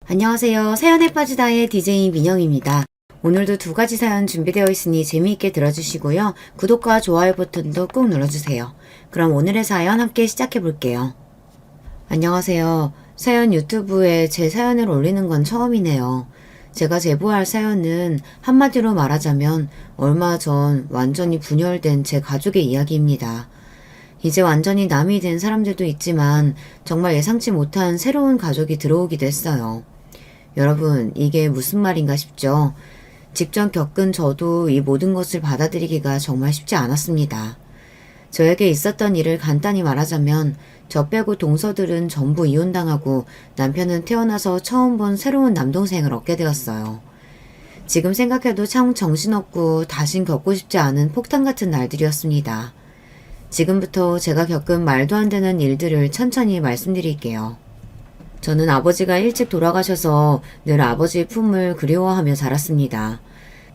안녕하세요. 사연에 빠지다의 DJ 민영입니다. 오늘도 두 가지 사연 준비되어 있으니 재미있게 들어주시고요. 구독과 좋아요 버튼도 꾹 눌러주세요. 그럼 오늘의 사연 함께 시작해 볼게요. 안녕하세요. 사연 유튜브에 제 사연을 올리는 건 처음이네요. 제가 제보할 사연은 한마디로 말하자면 얼마 전 완전히 분열된 제 가족의 이야기입니다. 이제 완전히 남이 된 사람들도 있지만 정말 예상치 못한 새로운 가족이 들어오기도 했어요. 여러분, 이게 무슨 말인가 싶죠? 직접 겪은 저도 이 모든 것을 받아들이기가 정말 쉽지 않았습니다. 저에게 있었던 일을 간단히 말하자면 저 빼고 동서들은 전부 이혼당하고 남편은 태어나서 처음 본 새로운 남동생을 얻게 되었어요. 지금 생각해도 참 정신없고 다신 겪고 싶지 않은 폭탄 같은 날들이었습니다. 지금부터 제가 겪은 말도 안 되는 일들을 천천히 말씀드릴게요. 저는 아버지가 일찍 돌아가셔서 늘 아버지의 품을 그리워하며 자랐습니다.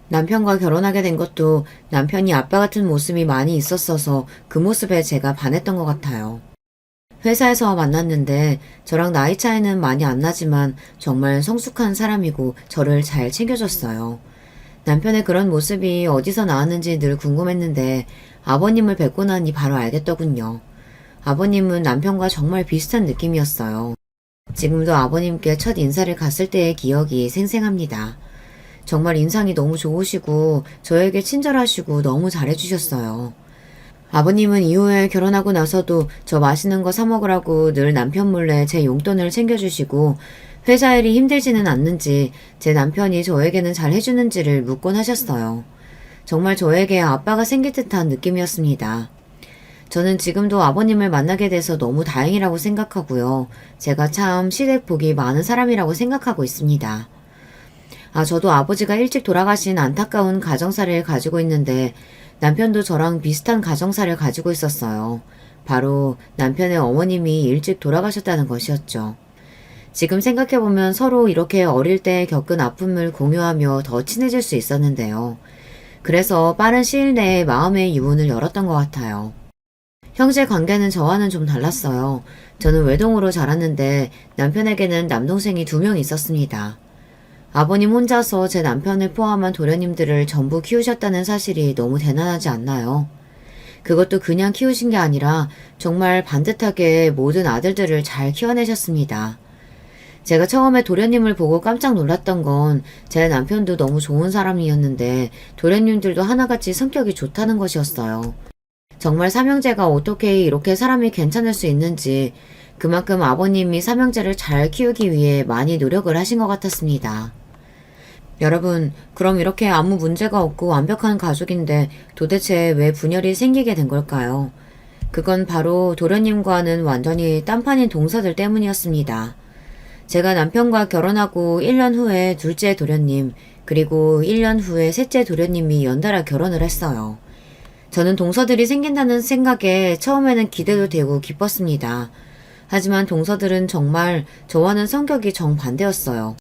남편과 결혼하게 된 것도 남편이 아빠 같은 모습이 많이 있었어서 그 모습에 제가 반했던 것 같아요. 회사에서 만났는데 저랑 나이 차이는 많이 안 나지만 정말 성숙한 사람이고 저를 잘 챙겨줬어요. 남편의 그런 모습이 어디서 나왔는지 늘 궁금했는데 아버님을 뵙고 나니 바로 알겠더군요. 아버님은 남편과 정말 비슷한 느낌이었어요. 지금도 아버님께 첫 인사를 갔을 때의 기억이 생생합니다. 정말 인상이 너무 좋으시고 저에게 친절하시고 너무 잘해주셨어요. 아버님은 이후에 결혼하고 나서도 저 맛있는 거 사 먹으라고 늘 남편 몰래 제 용돈을 챙겨주시고 회사 일이 힘들지는 않는지 제 남편이 저에게는 잘 해주는지를 묻곤 하셨어요. 정말 저에게 아빠가 생길 듯한 느낌이었습니다. 저는 지금도 아버님을 만나게 돼서 너무 다행이라고 생각하고요. 제가 참 시댁 복이 많은 사람이라고 생각하고 있습니다. 저도 아버지가 일찍 돌아가신 안타까운 가정사를 가지고 있는데 남편도 저랑 비슷한 가정사를 가지고 있었어요. 바로 남편의 어머님이 일찍 돌아가셨다는 것이었죠. 지금 생각해보면 서로 이렇게 어릴 때 겪은 아픔을 공유하며 더 친해질 수 있었는데요. 그래서 빠른 시일 내에 마음의 유문을 열었던 것 같아요. 형제 관계는 저와는 좀 달랐어요. 저는 외동으로 자랐는데 남편에게는 남동생이 2명 있었습니다. 아버님 혼자서 제 남편을 포함한 도련님들을 전부 키우셨다는 사실이 너무 대단하지 않나요? 그것도 그냥 키우신 게 아니라 정말 반듯하게 모든 아들들을 잘 키워내셨습니다. 제가 처음에 도련님을 보고 깜짝 놀랐던 건 제 남편도 너무 좋은 사람이었는데 도련님들도 하나같이 성격이 좋다는 것이었어요. 정말 삼형제가 어떻게 이렇게 사람이 괜찮을 수 있는지 그만큼 아버님이 삼형제를 잘 키우기 위해 많이 노력을 하신 것 같았습니다. 여러분, 그럼 이렇게 아무 문제가 없고 완벽한 가족인데 도대체 왜 분열이 생기게 된 걸까요? 그건 바로 도련님과는 완전히 딴판인 동서들 때문이었습니다. 제가 남편과 결혼하고 1년 후에 둘째 도련님, 그리고 1년 후에 셋째 도련님이 연달아 결혼을 했어요. 저는 동서들이 생긴다는 생각에 처음에는 기대도 되고 기뻤습니다. 하지만 동서들은 정말 저와는 성격이 정반대였어요.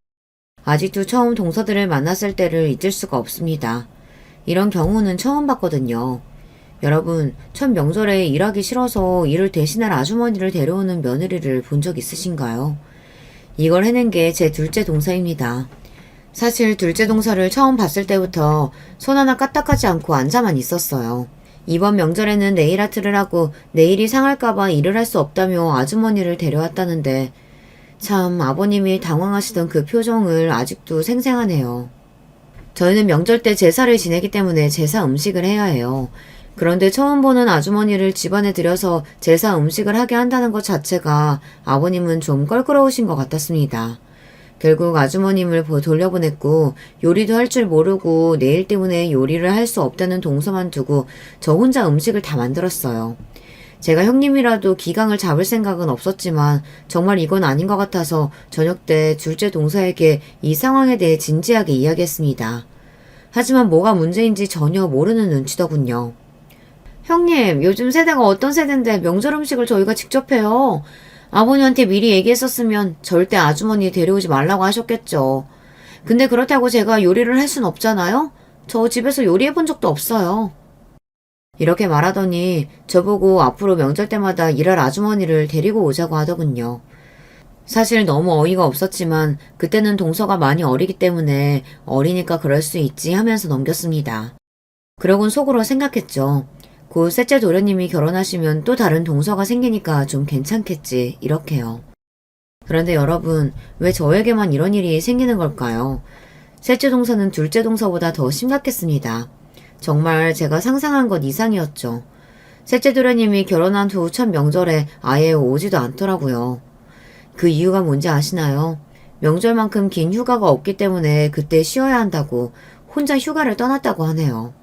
아직도 처음 동서들을 만났을 때를 잊을 수가 없습니다. 이런 경우는 처음 봤거든요. 여러분, 첫 명절에 일하기 싫어서 일을 대신할 아주머니를 데려오는 며느리를 본 적 있으신가요? 이걸 해낸 게 제 둘째 동서입니다. 사실 둘째 동서를 처음 봤을 때부터 손 하나 까딱하지 않고 앉아만 있었어요. 이번 명절에는 네일 아트를 하고 네일이 상할까봐 일을 할 수 없다며 아주머니를 데려왔다는데 참 아버님이 당황하시던 그 표정을 아직도 생생하네요. 저희는 명절 때 제사를 지내기 때문에 제사 음식을 해야 해요. 그런데 처음 보는 아주머니를 집안에 들여서 제사 음식을 하게 한다는 것 자체가 아버님은 좀 껄끄러우신 것 같았습니다. 결국 아주머님을 돌려보냈고 요리도 할 줄 모르고 내일 때문에 요리를 할 수 없다는 동서만 두고 저 혼자 음식을 다 만들었어요. 제가 형님이라도 기강을 잡을 생각은 없었지만 정말 이건 아닌 것 같아서 저녁 때 둘째 동서에게 이 상황에 대해 진지하게 이야기했습니다. 하지만 뭐가 문제인지 전혀 모르는 눈치더군요. 형님, 요즘 세대가 어떤 세대인데 명절 음식을 저희가 직접 해요. 아버님한테 미리 얘기했었으면 절대 아주머니 데려오지 말라고 하셨겠죠. 근데 그렇다고 제가 요리를 할 순 없잖아요? 저 집에서 요리해본 적도 없어요. 이렇게 말하더니 저보고 앞으로 명절 때마다 일할 아주머니를 데리고 오자고 하더군요. 사실 너무 어이가 없었지만 그때는 동서가 많이 어리기 때문에 어리니까 그럴 수 있지 하면서 넘겼습니다. 그러곤 속으로 생각했죠. 곧 셋째 도련님이 결혼하시면 또 다른 동서가 생기니까 좀 괜찮겠지 이렇게요. 그런데 여러분, 왜 저에게만 이런 일이 생기는 걸까요? 셋째 동서는 둘째 동서보다 더 심각했습니다. 정말 제가 상상한 것 이상이었죠. 셋째 도련님이 결혼한 후 첫 명절에 아예 오지도 않더라고요. 그 이유가 뭔지 아시나요? 명절만큼 긴 휴가가 없기 때문에 그때 쉬어야 한다고 혼자 휴가를 떠났다고 하네요.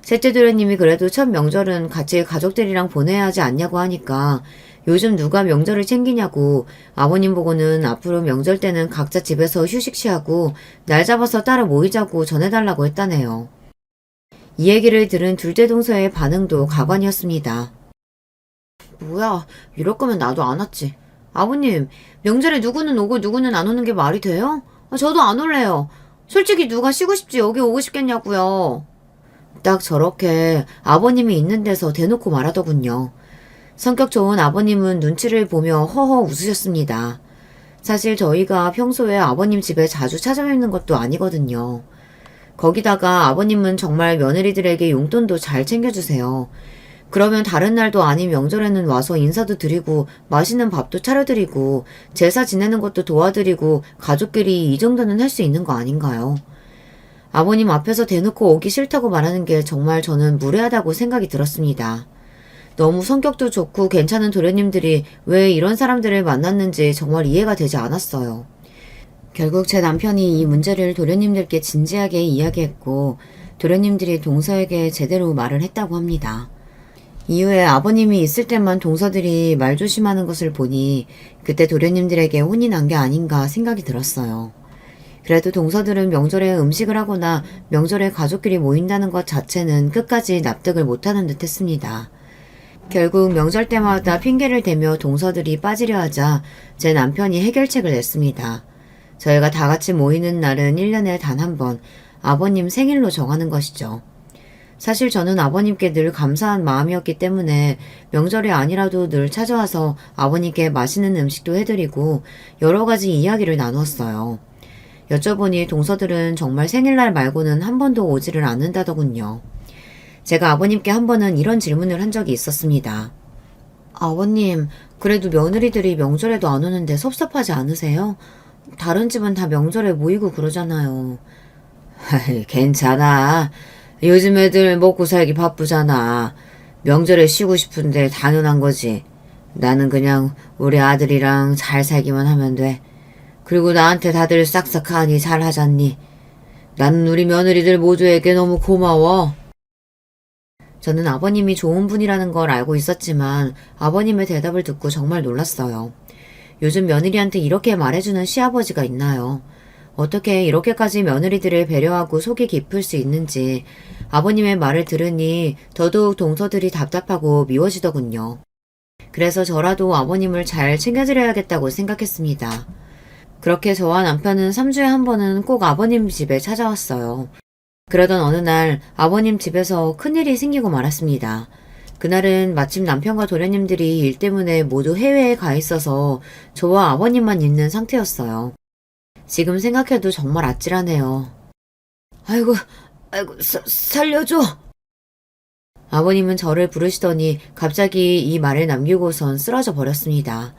셋째 도련님이 그래도 첫 명절은 같이 가족들이랑 보내야 하지 않냐고 하니까 요즘 누가 명절을 챙기냐고 아버님 보고는 앞으로 명절 때는 각자 집에서 휴식 취하고 날 잡아서 따로 모이자고 전해달라고 했다네요. 이 얘기를 들은 둘째 동서의 반응도 가관이었습니다. 뭐야, 이럴 거면 나도 안 왔지. 아버님, 명절에 누구는 오고 누구는 안 오는 게 말이 돼요? 저도 안 올래요. 솔직히 누가 쉬고 싶지 여기 오고 싶겠냐고요. 딱 저렇게 아버님이 있는 데서 대놓고 말하더군요. 성격 좋은 아버님은 눈치를 보며 허허 웃으셨습니다. 사실 저희가 평소에 아버님 집에 자주 찾아뵙는 것도 아니거든요. 거기다가 아버님은 정말 며느리들에게 용돈도 잘 챙겨주세요. 그러면 다른 날도 아닌 명절에는 와서 인사도 드리고 맛있는 밥도 차려드리고 제사 지내는 것도 도와드리고 가족끼리 이 정도는 할 수 있는 거 아닌가요? 아버님 앞에서 대놓고 오기 싫다고 말하는 게 정말 저는 무례하다고 생각이 들었습니다. 너무 성격도 좋고 괜찮은 도련님들이 왜 이런 사람들을 만났는지 정말 이해가 되지 않았어요. 결국 제 남편이 이 문제를 도련님들께 진지하게 이야기했고 도련님들이 동서에게 제대로 말을 했다고 합니다. 이후에 아버님이 있을 때만 동서들이 말 조심하는 것을 보니 그때 도련님들에게 혼이 난 게 아닌가 생각이 들었어요. 그래도 동서들은 명절에 음식을 하거나 명절에 가족끼리 모인다는 것 자체는 끝까지 납득을 못하는 듯 했습니다. 결국 명절 때마다 핑계를 대며 동서들이 빠지려 하자 제 남편이 해결책을 냈습니다. 저희가 다 같이 모이는 날은 1년에 단 한 번 아버님 생일로 정하는 것이죠. 사실 저는 아버님께 늘 감사한 마음이었기 때문에 명절이 아니라도 늘 찾아와서 아버님께 맛있는 음식도 해드리고 여러 가지 이야기를 나누었어요. 여쭤보니 동서들은 정말 생일날 말고는 한 번도 오지를 않는다더군요. 제가 아버님께 한 번은 이런 질문을 한 적이 있었습니다. 아버님, 그래도 며느리들이 명절에도 안 오는데 섭섭하지 않으세요? 다른 집은 다 명절에 모이고 그러잖아요. 괜찮아. 요즘 애들 먹고 살기 바쁘잖아. 명절에 쉬고 싶은데 당연한 거지. 나는 그냥 우리 아들이랑 잘 살기만 하면 돼. 그리고 나한테 다들 싹싹하니 잘하잖니. 나는 우리 며느리들 모두에게 너무 고마워. 저는 아버님이 좋은 분이라는 걸 알고 있었지만 아버님의 대답을 듣고 정말 놀랐어요. 요즘 며느리한테 이렇게 말해주는 시아버지가 있나요? 어떻게 이렇게까지 며느리들을 배려하고 속이 깊을 수 있는지 아버님의 말을 들으니 더더욱 동서들이 답답하고 미워지더군요. 그래서 저라도 아버님을 잘 챙겨드려야겠다고 생각했습니다. 그렇게 저와 남편은 3주에 한 번은 꼭 아버님 집에 찾아왔어요. 그러던 어느 날 아버님 집에서 큰일이 생기고 말았습니다. 그날은 마침 남편과 도련님들이 일 때문에 모두 해외에 가 있어서 저와 아버님만 있는 상태였어요. 지금 생각해도 정말 아찔하네요. 아이고, 살려줘! 아버님은 저를 부르시더니 갑자기 이 말을 남기고선 쓰러져 버렸습니다.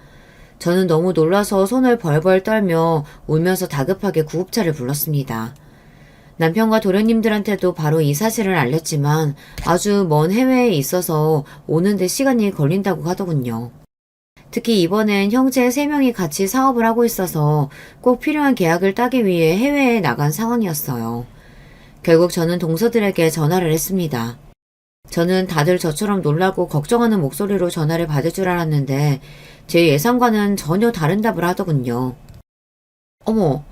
저는 너무 놀라서 손을 벌벌 떨며 울면서 다급하게 구급차를 불렀습니다. 남편과 도련님들한테도 바로 이 사실을 알렸지만 아주 먼 해외에 있어서 오는데 시간이 걸린다고 하더군요. 특히 이번엔 형제 3명이 같이 사업을 하고 있어서 꼭 필요한 계약을 따기 위해 해외에 나간 상황이었어요. 결국 저는 동서들에게 전화를 했습니다. 저는 다들 저처럼 놀라고 걱정하는 목소리로 전화를 받을 줄 알았는데 제 예상과는 전혀 다른 답을 하더군요. 어머,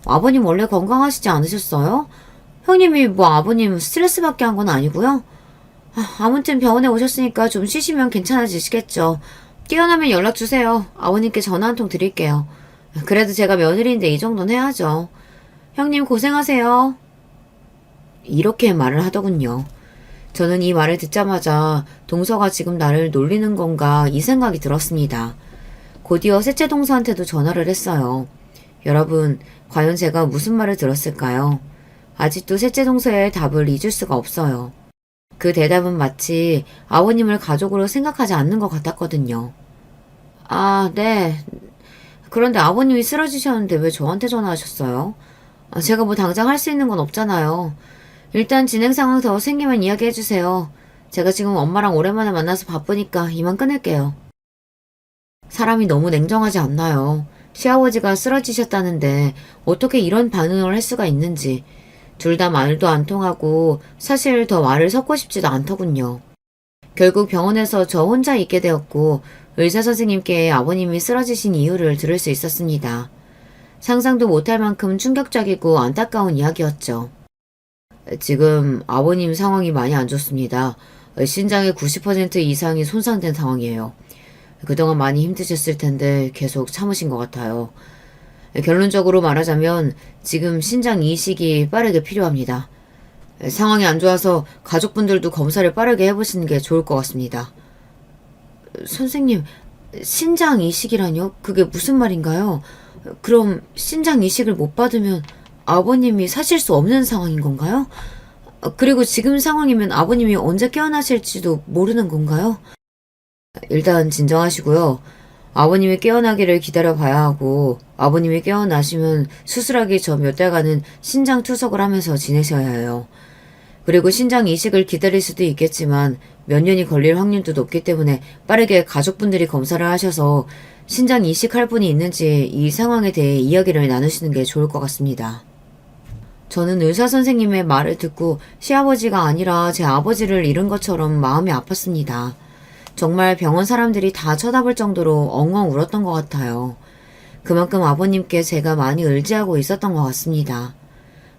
아버님 원래 건강하시지 않으셨어요? 형님이 뭐 아버님 스트레스 받게 한 건 아니고요? 아무튼 병원에 오셨으니까 좀 쉬시면 괜찮아지시겠죠. 깨어나면 연락 주세요. 아버님께 전화 한 통 드릴게요. 그래도 제가 며느리인데 이 정도는 해야죠. 형님 고생하세요. 이렇게 말을 하더군요. 저는 이 말을 듣자마자 동서가 지금 나를 놀리는 건가 이 생각이 들었습니다. 곧이어 셋째 동서한테도 전화를 했어요. 여러분, 과연 제가 무슨 말을 들었을까요? 아직도 셋째 동서의 답을 잊을 수가 없어요. 그 대답은 마치 아버님을 가족으로 생각하지 않는 것 같았거든요. 아, 네. 그런데 아버님이 쓰러지셨는데 왜 저한테 전화하셨어요? 제가 뭐 당장 할 수 있는 건 없잖아요. 일단 진행 상황 더 생기면 이야기해주세요. 제가 지금 엄마랑 오랜만에 만나서 바쁘니까 이만 끊을게요. 사람이 너무 냉정하지 않나요? 시아버지가 쓰러지셨다는데 어떻게 이런 반응을 할 수가 있는지. 둘 다 말도 안 통하고 사실 더 말을 섞고 싶지도 않더군요. 결국 병원에서 저 혼자 있게 되었고 의사 선생님께 아버님이 쓰러지신 이유를 들을 수 있었습니다. 상상도 못할 만큼 충격적이고 안타까운 이야기였죠. 지금 아버님 상황이 많이 안 좋습니다. 신장의 90% 이상이 손상된 상황이에요. 그동안 많이 힘드셨을 텐데 계속 참으신 것 같아요. 결론적으로 말하자면 지금 신장 이식이 빠르게 필요합니다. 상황이 안 좋아서 가족분들도 검사를 빠르게 해보시는 게 좋을 것 같습니다. 선생님, 신장 이식이라뇨? 그게 무슨 말인가요? 그럼 신장 이식을 못 받으면 아버님이 사실 수 없는 상황인 건가요? 그리고 지금 상황이면 아버님이 언제 깨어나실지도 모르는 건가요? 일단 진정하시고요. 아버님이 깨어나기를 기다려봐야 하고 아버님이 깨어나시면 수술하기 전 몇 달간은 신장 투석을 하면서 지내셔야 해요. 그리고 신장 이식을 기다릴 수도 있겠지만 몇 년이 걸릴 확률도 높기 때문에 빠르게 가족분들이 검사를 하셔서 신장 이식할 분이 있는지 이 상황에 대해 이야기를 나누시는 게 좋을 것 같습니다. 저는 의사 선생님의 말을 듣고 시아버지가 아니라 제 아버지를 잃은 것처럼 마음이 아팠습니다. 정말 병원 사람들이 다 쳐다볼 정도로 엉엉 울었던 것 같아요. 그만큼 아버님께 제가 많이 의지하고 있었던 것 같습니다.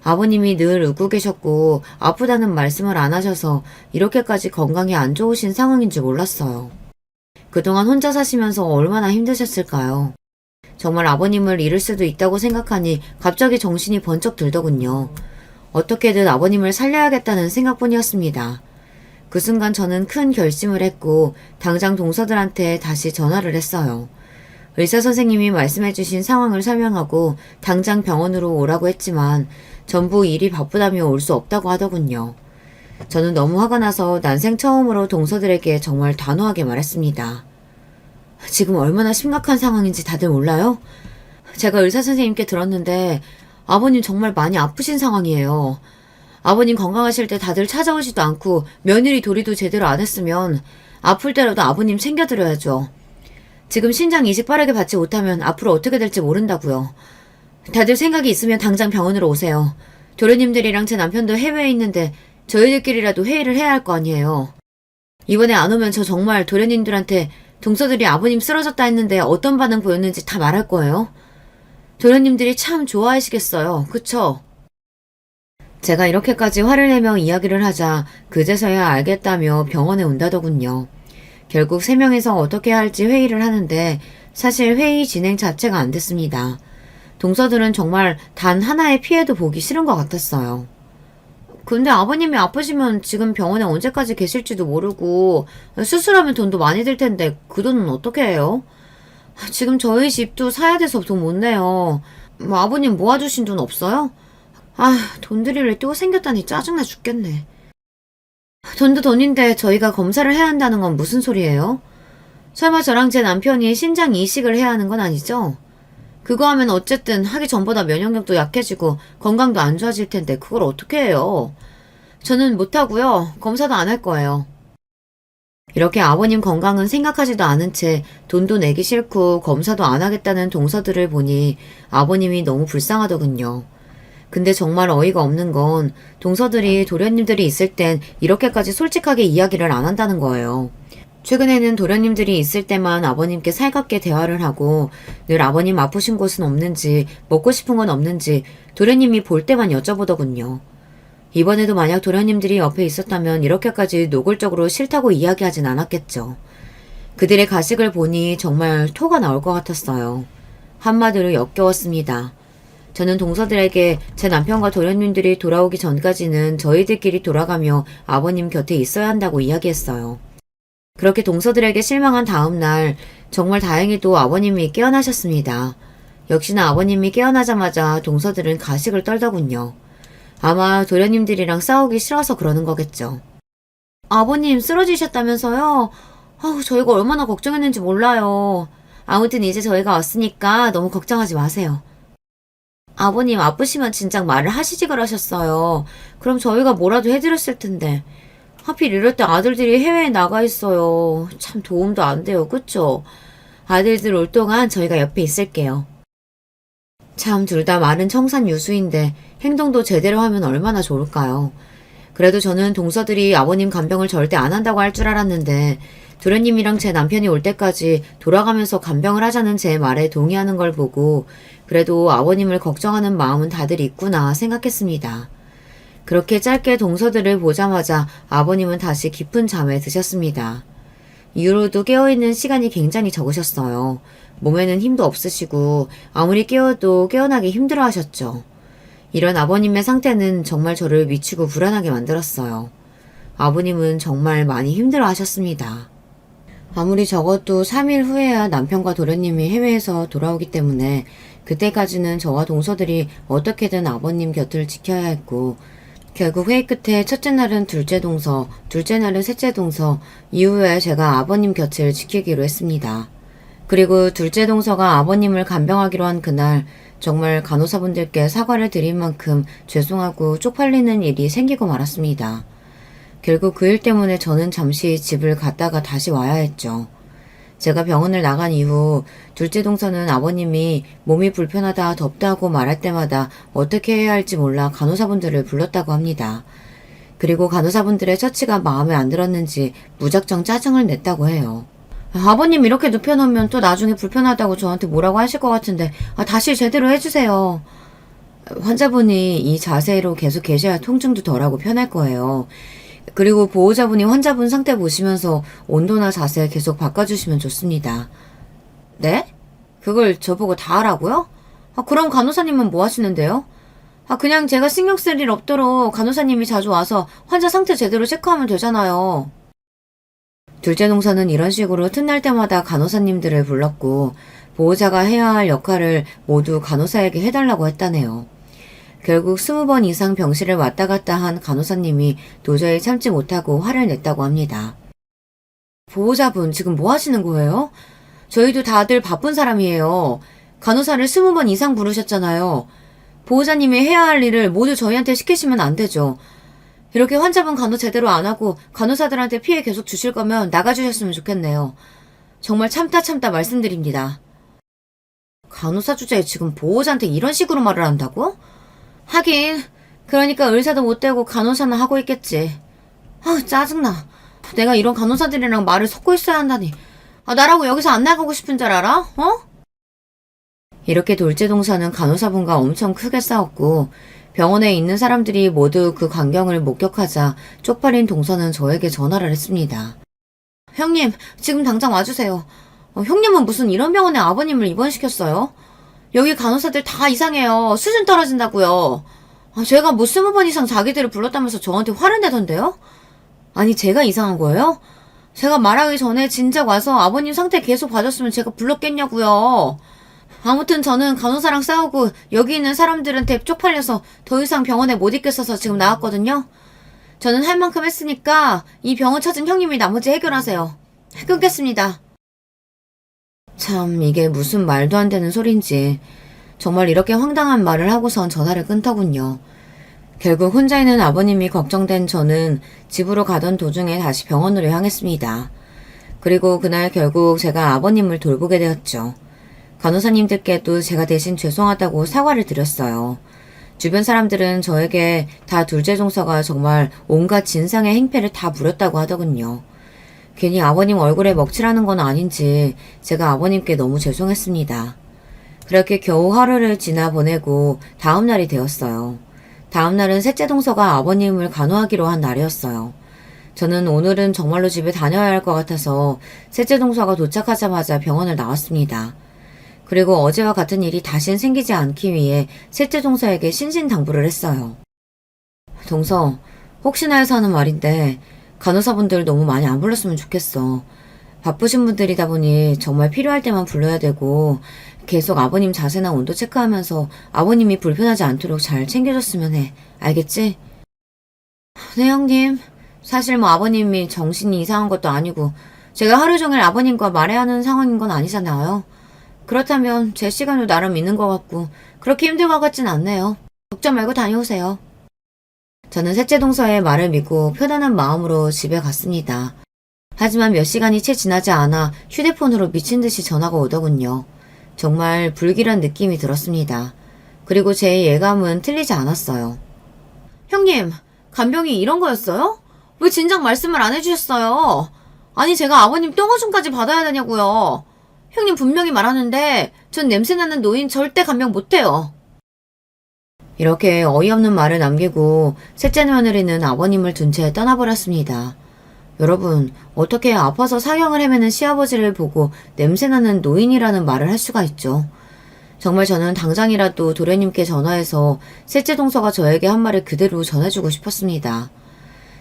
아버님이 늘 웃고 계셨고 아프다는 말씀을 안 하셔서 이렇게까지 건강이 안 좋으신 상황인 줄 몰랐어요. 그동안 혼자 사시면서 얼마나 힘드셨을까요? 정말 아버님을 잃을 수도 있다고 생각하니 갑자기 정신이 번쩍 들더군요. 어떻게든 아버님을 살려야겠다는 생각뿐이었습니다. 그 순간 저는 큰 결심을 했고 당장 동서들한테 다시 전화를 했어요. 의사 선생님이 말씀해주신 상황을 설명하고 당장 병원으로 오라고 했지만 전부 일이 바쁘다며 올 수 없다고 하더군요. 저는 너무 화가 나서 난생 처음으로 동서들에게 정말 단호하게 말했습니다. 지금 얼마나 심각한 상황인지 다들 몰라요? 제가 의사 선생님께 들었는데 아버님 정말 많이 아프신 상황이에요. 아버님 건강하실 때 다들 찾아오지도 않고 며느리 도리도 제대로 안 했으면 아플 때라도 아버님 챙겨드려야죠. 지금 신장 이식 빠르게 받지 못하면 앞으로 어떻게 될지 모른다고요. 다들 생각이 있으면 당장 병원으로 오세요. 도련님들이랑 제 남편도 해외에 있는데 저희들끼리라도 회의를 해야 할 거 아니에요. 이번에 안 오면 저 정말 도련님들한테 동서들이 아버님 쓰러졌다 했는데 어떤 반응 보였는지 다 말할 거예요. 도련님들이 참 좋아하시겠어요. 그쵸? 제가 이렇게까지 화를 내며 이야기를 하자 그제서야 알겠다며 병원에 온다더군요. 결국 3명에서 어떻게 할지 회의를 하는데 사실 회의 진행 자체가 안 됐습니다. 동서들은 정말 단 하나의 피해도 보기 싫은 것 같았어요. 근데 아버님이 아프시면 지금 병원에 언제까지 계실지도 모르고 수술하면 돈도 많이 들 텐데 그 돈은 어떻게 해요? 지금 저희 집도 사야 돼서 돈 못 내요. 뭐 아버님 모아주신 돈 없어요? 돈 드릴 일 또 생겼다니 짜증나 죽겠네. 돈도 돈인데 저희가 검사를 해야 한다는 건 무슨 소리예요? 설마 저랑 제 남편이 신장 이식을 해야 하는 건 아니죠? 그거 하면 어쨌든 하기 전보다 면역력도 약해지고 건강도 안 좋아질 텐데 그걸 어떻게 해요? 저는 못하고요. 검사도 안 할 거예요. 이렇게 아버님 건강은 생각하지도 않은 채 돈도 내기 싫고 검사도 안 하겠다는 동서들을 보니 아버님이 너무 불쌍하더군요. 근데 정말 어이가 없는 건 동서들이 도련님들이 있을 땐 이렇게까지 솔직하게 이야기를 안 한다는 거예요. 최근에는 도련님들이 있을 때만 아버님께 살갑게 대화를 하고 늘 아버님 아프신 곳은 없는지 먹고 싶은 건 없는지 도련님이 볼 때만 여쭤보더군요. 이번에도 만약 도련님들이 옆에 있었다면 이렇게까지 노골적으로 싫다고 이야기하진 않았겠죠. 그들의 가식을 보니 정말 토가 나올 것 같았어요. 한마디로 역겨웠습니다. 저는 동서들에게 제 남편과 도련님들이 돌아오기 전까지는 저희들끼리 돌아가며 아버님 곁에 있어야 한다고 이야기했어요. 그렇게 동서들에게 실망한 다음 날 정말 다행히도 아버님이 깨어나셨습니다. 역시나 아버님이 깨어나자마자 동서들은 가식을 떨더군요. 아마 도련님들이랑 싸우기 싫어서 그러는 거겠죠. 아버님 쓰러지셨다면서요? 아우, 저희가 얼마나 걱정했는지 몰라요. 아무튼 이제 저희가 왔으니까 너무 걱정하지 마세요. 아버님 아프시면 진작 말을 하시지 그러셨어요. 그럼 저희가 뭐라도 해드렸을 텐데. 하필 이럴 때 아들들이 해외에 나가 있어요. 참 도움도 안 돼요. 그쵸? 아들들 올 동안 저희가 옆에 있을게요. 참 둘 다 말은 청산유수인데 행동도 제대로 하면 얼마나 좋을까요? 그래도 저는 동서들이 아버님 간병을 절대 안 한다고 할 줄 알았는데 도련님이랑 제 남편이 올 때까지 돌아가면서 간병을 하자는 제 말에 동의하는 걸 보고 그래도 아버님을 걱정하는 마음은 다들 있구나 생각했습니다. 그렇게 짧게 동서들을 보자마자 아버님은 다시 깊은 잠에 드셨습니다. 이후로도 깨어있는 시간이 굉장히 적으셨어요. 몸에는 힘도 없으시고 아무리 깨어도 깨어나기 힘들어 하셨죠. 이런 아버님의 상태는 정말 저를 미치고 불안하게 만들었어요. 아버님은 정말 많이 힘들어 하셨습니다. 아무리 적어도 3일 후에야 남편과 도련님이 해외에서 돌아오기 때문에 그때까지는 저와 동서들이 어떻게든 아버님 곁을 지켜야 했고 결국 회의 끝에 첫째 날은 둘째 동서, 둘째 날은 셋째 동서, 이후에 제가 아버님 곁을 지키기로 했습니다. 그리고 둘째 동서가 아버님을 간병하기로 한 그날 정말 간호사분들께 사과를 드린 만큼 죄송하고 쪽팔리는 일이 생기고 말았습니다. 결국 그 일 때문에 저는 잠시 집을 갔다가 다시 와야 했죠. 제가 병원을 나간 이후 둘째 동서는 아버님이 몸이 불편하다 덥다고 말할 때마다 어떻게 해야 할지 몰라 간호사분들을 불렀다고 합니다. 그리고 간호사분들의 처치가 마음에 안 들었는지 무작정 짜증을 냈다고 해요. 아버님 이렇게 눕혀놓으면 또 나중에 불편하다고 저한테 뭐라고 하실 것 같은데 다시 제대로 해주세요. 환자분이 이 자세로 계속 계셔야 통증도 덜하고 편할 거예요. 그리고 보호자분이 환자분 상태 보시면서 온도나 자세 계속 바꿔주시면 좋습니다. 네? 그걸 저보고 다 하라고요? 그럼 간호사님은 뭐 하시는데요? 그냥 제가 신경 쓸 일 없도록 간호사님이 자주 와서 환자 상태 제대로 체크하면 되잖아요. 둘째 동서는 이런 식으로 틈날 때마다 간호사님들을 불렀고 보호자가 해야 할 역할을 모두 간호사에게 해달라고 했다네요. 결국 20번 이상 병실을 왔다 갔다 한 간호사님이 도저히 참지 못하고 화를 냈다고 합니다. 보호자분 지금 뭐 하시는 거예요? 저희도 다들 바쁜 사람이에요. 간호사를 20번 이상 부르셨잖아요. 보호자님이 해야 할 일을 모두 저희한테 시키시면 안 되죠. 이렇게 환자분 간호 제대로 안 하고 간호사들한테 피해 계속 주실 거면 나가주셨으면 좋겠네요. 정말 참다 말씀드립니다. 간호사 주제에 지금 보호자한테 이런 식으로 말을 한다고? 하긴 그러니까 의사도 못 되고 간호사나 하고 있겠지. 짜증나. 내가 이런 간호사들이랑 말을 섞고 있어야 한다니. 나라고 여기서 안 나가고 싶은 줄 알아? 이렇게 둘째 동서는 간호사분과 엄청 크게 싸웠고 병원에 있는 사람들이 모두 그 광경을 목격하자 쪽팔린 동서는 저에게 전화를 했습니다. 형님, 지금 당장 와주세요. 형님은 무슨 이런 병원에 아버님을 입원시켰어요? 여기 간호사들 다 이상해요. 수준 떨어진다고요. 제가 뭐 20번 이상 자기들을 불렀다면서 저한테 화를 내던데요? 아니 제가 이상한 거예요? 제가 말하기 전에 진작 와서 아버님 상태 계속 봐줬으면 제가 불렀겠냐고요. 아무튼 저는 간호사랑 싸우고 여기 있는 사람들한테 쪽팔려서 더 이상 병원에 못 있겠어서 지금 나왔거든요. 저는 할 만큼 했으니까 이 병원 찾은 형님이 나머지 해결하세요. 끊겠습니다. 참 이게 무슨 말도 안 되는 소린지 정말 이렇게 황당한 말을 하고선 전화를 끊더군요. 결국 혼자 있는 아버님이 걱정된 저는 집으로 가던 도중에 다시 병원으로 향했습니다. 그리고 그날 결국 제가 아버님을 돌보게 되었죠. 간호사님들께도 제가 대신 죄송하다고 사과를 드렸어요. 주변 사람들은 저에게 다 둘째 동서가 정말 온갖 진상의 행패를 다 부렸다고 하더군요. 괜히 아버님 얼굴에 먹칠하는 건 아닌지 제가 아버님께 너무 죄송했습니다. 그렇게 겨우 하루를 지나 보내고 다음 날이 되었어요. 다음 날은 셋째 동서가 아버님을 간호하기로 한 날이었어요. 저는 오늘은 정말로 집에 다녀야 할 것 같아서 셋째 동서가 도착하자마자 병원을 나왔습니다. 그리고 어제와 같은 일이 다신 생기지 않기 위해 셋째 동서에게 신신당부를 했어요. 동서, 혹시나 해서 하는 말인데 간호사분들 너무 많이 안 불렀으면 좋겠어. 바쁘신 분들이다 보니 정말 필요할 때만 불러야 되고 계속 아버님 자세나 온도 체크하면서 아버님이 불편하지 않도록 잘 챙겨줬으면 해. 알겠지? 네, 형님. 사실 뭐 아버님이 정신이 이상한 것도 아니고 제가 하루 종일 아버님과 말해야 하는 상황인 건 아니잖아요. 그렇다면 제 시간도 나름 있는 것 같고 그렇게 힘들 것 같진 않네요. 걱정 말고 다녀오세요. 저는 셋째 동서의 말을 믿고 편안한 마음으로 집에 갔습니다. 하지만 몇 시간이 채 지나지 않아 휴대폰으로 미친 듯이 전화가 오더군요. 정말 불길한 느낌이 들었습니다. 그리고 제 예감은 틀리지 않았어요. 형님, 간병이 이런 거였어요? 왜 진작 말씀을 안 해주셨어요? 아니 제가 아버님 똥오줌까지 받아야 되냐고요. 형님 분명히 말하는데 전 냄새나는 노인 절대 간병 못해요. 이렇게 어이없는 말을 남기고 셋째 며느리는 아버님을 둔 채 떠나버렸습니다. 여러분, 어떻게 아파서 사형을 헤매는 시아버지를 보고 냄새나는 노인이라는 말을 할 수가 있죠. 정말 저는 당장이라도 도련님께 전화해서 셋째 동서가 저에게 한 말을 그대로 전해주고 싶었습니다.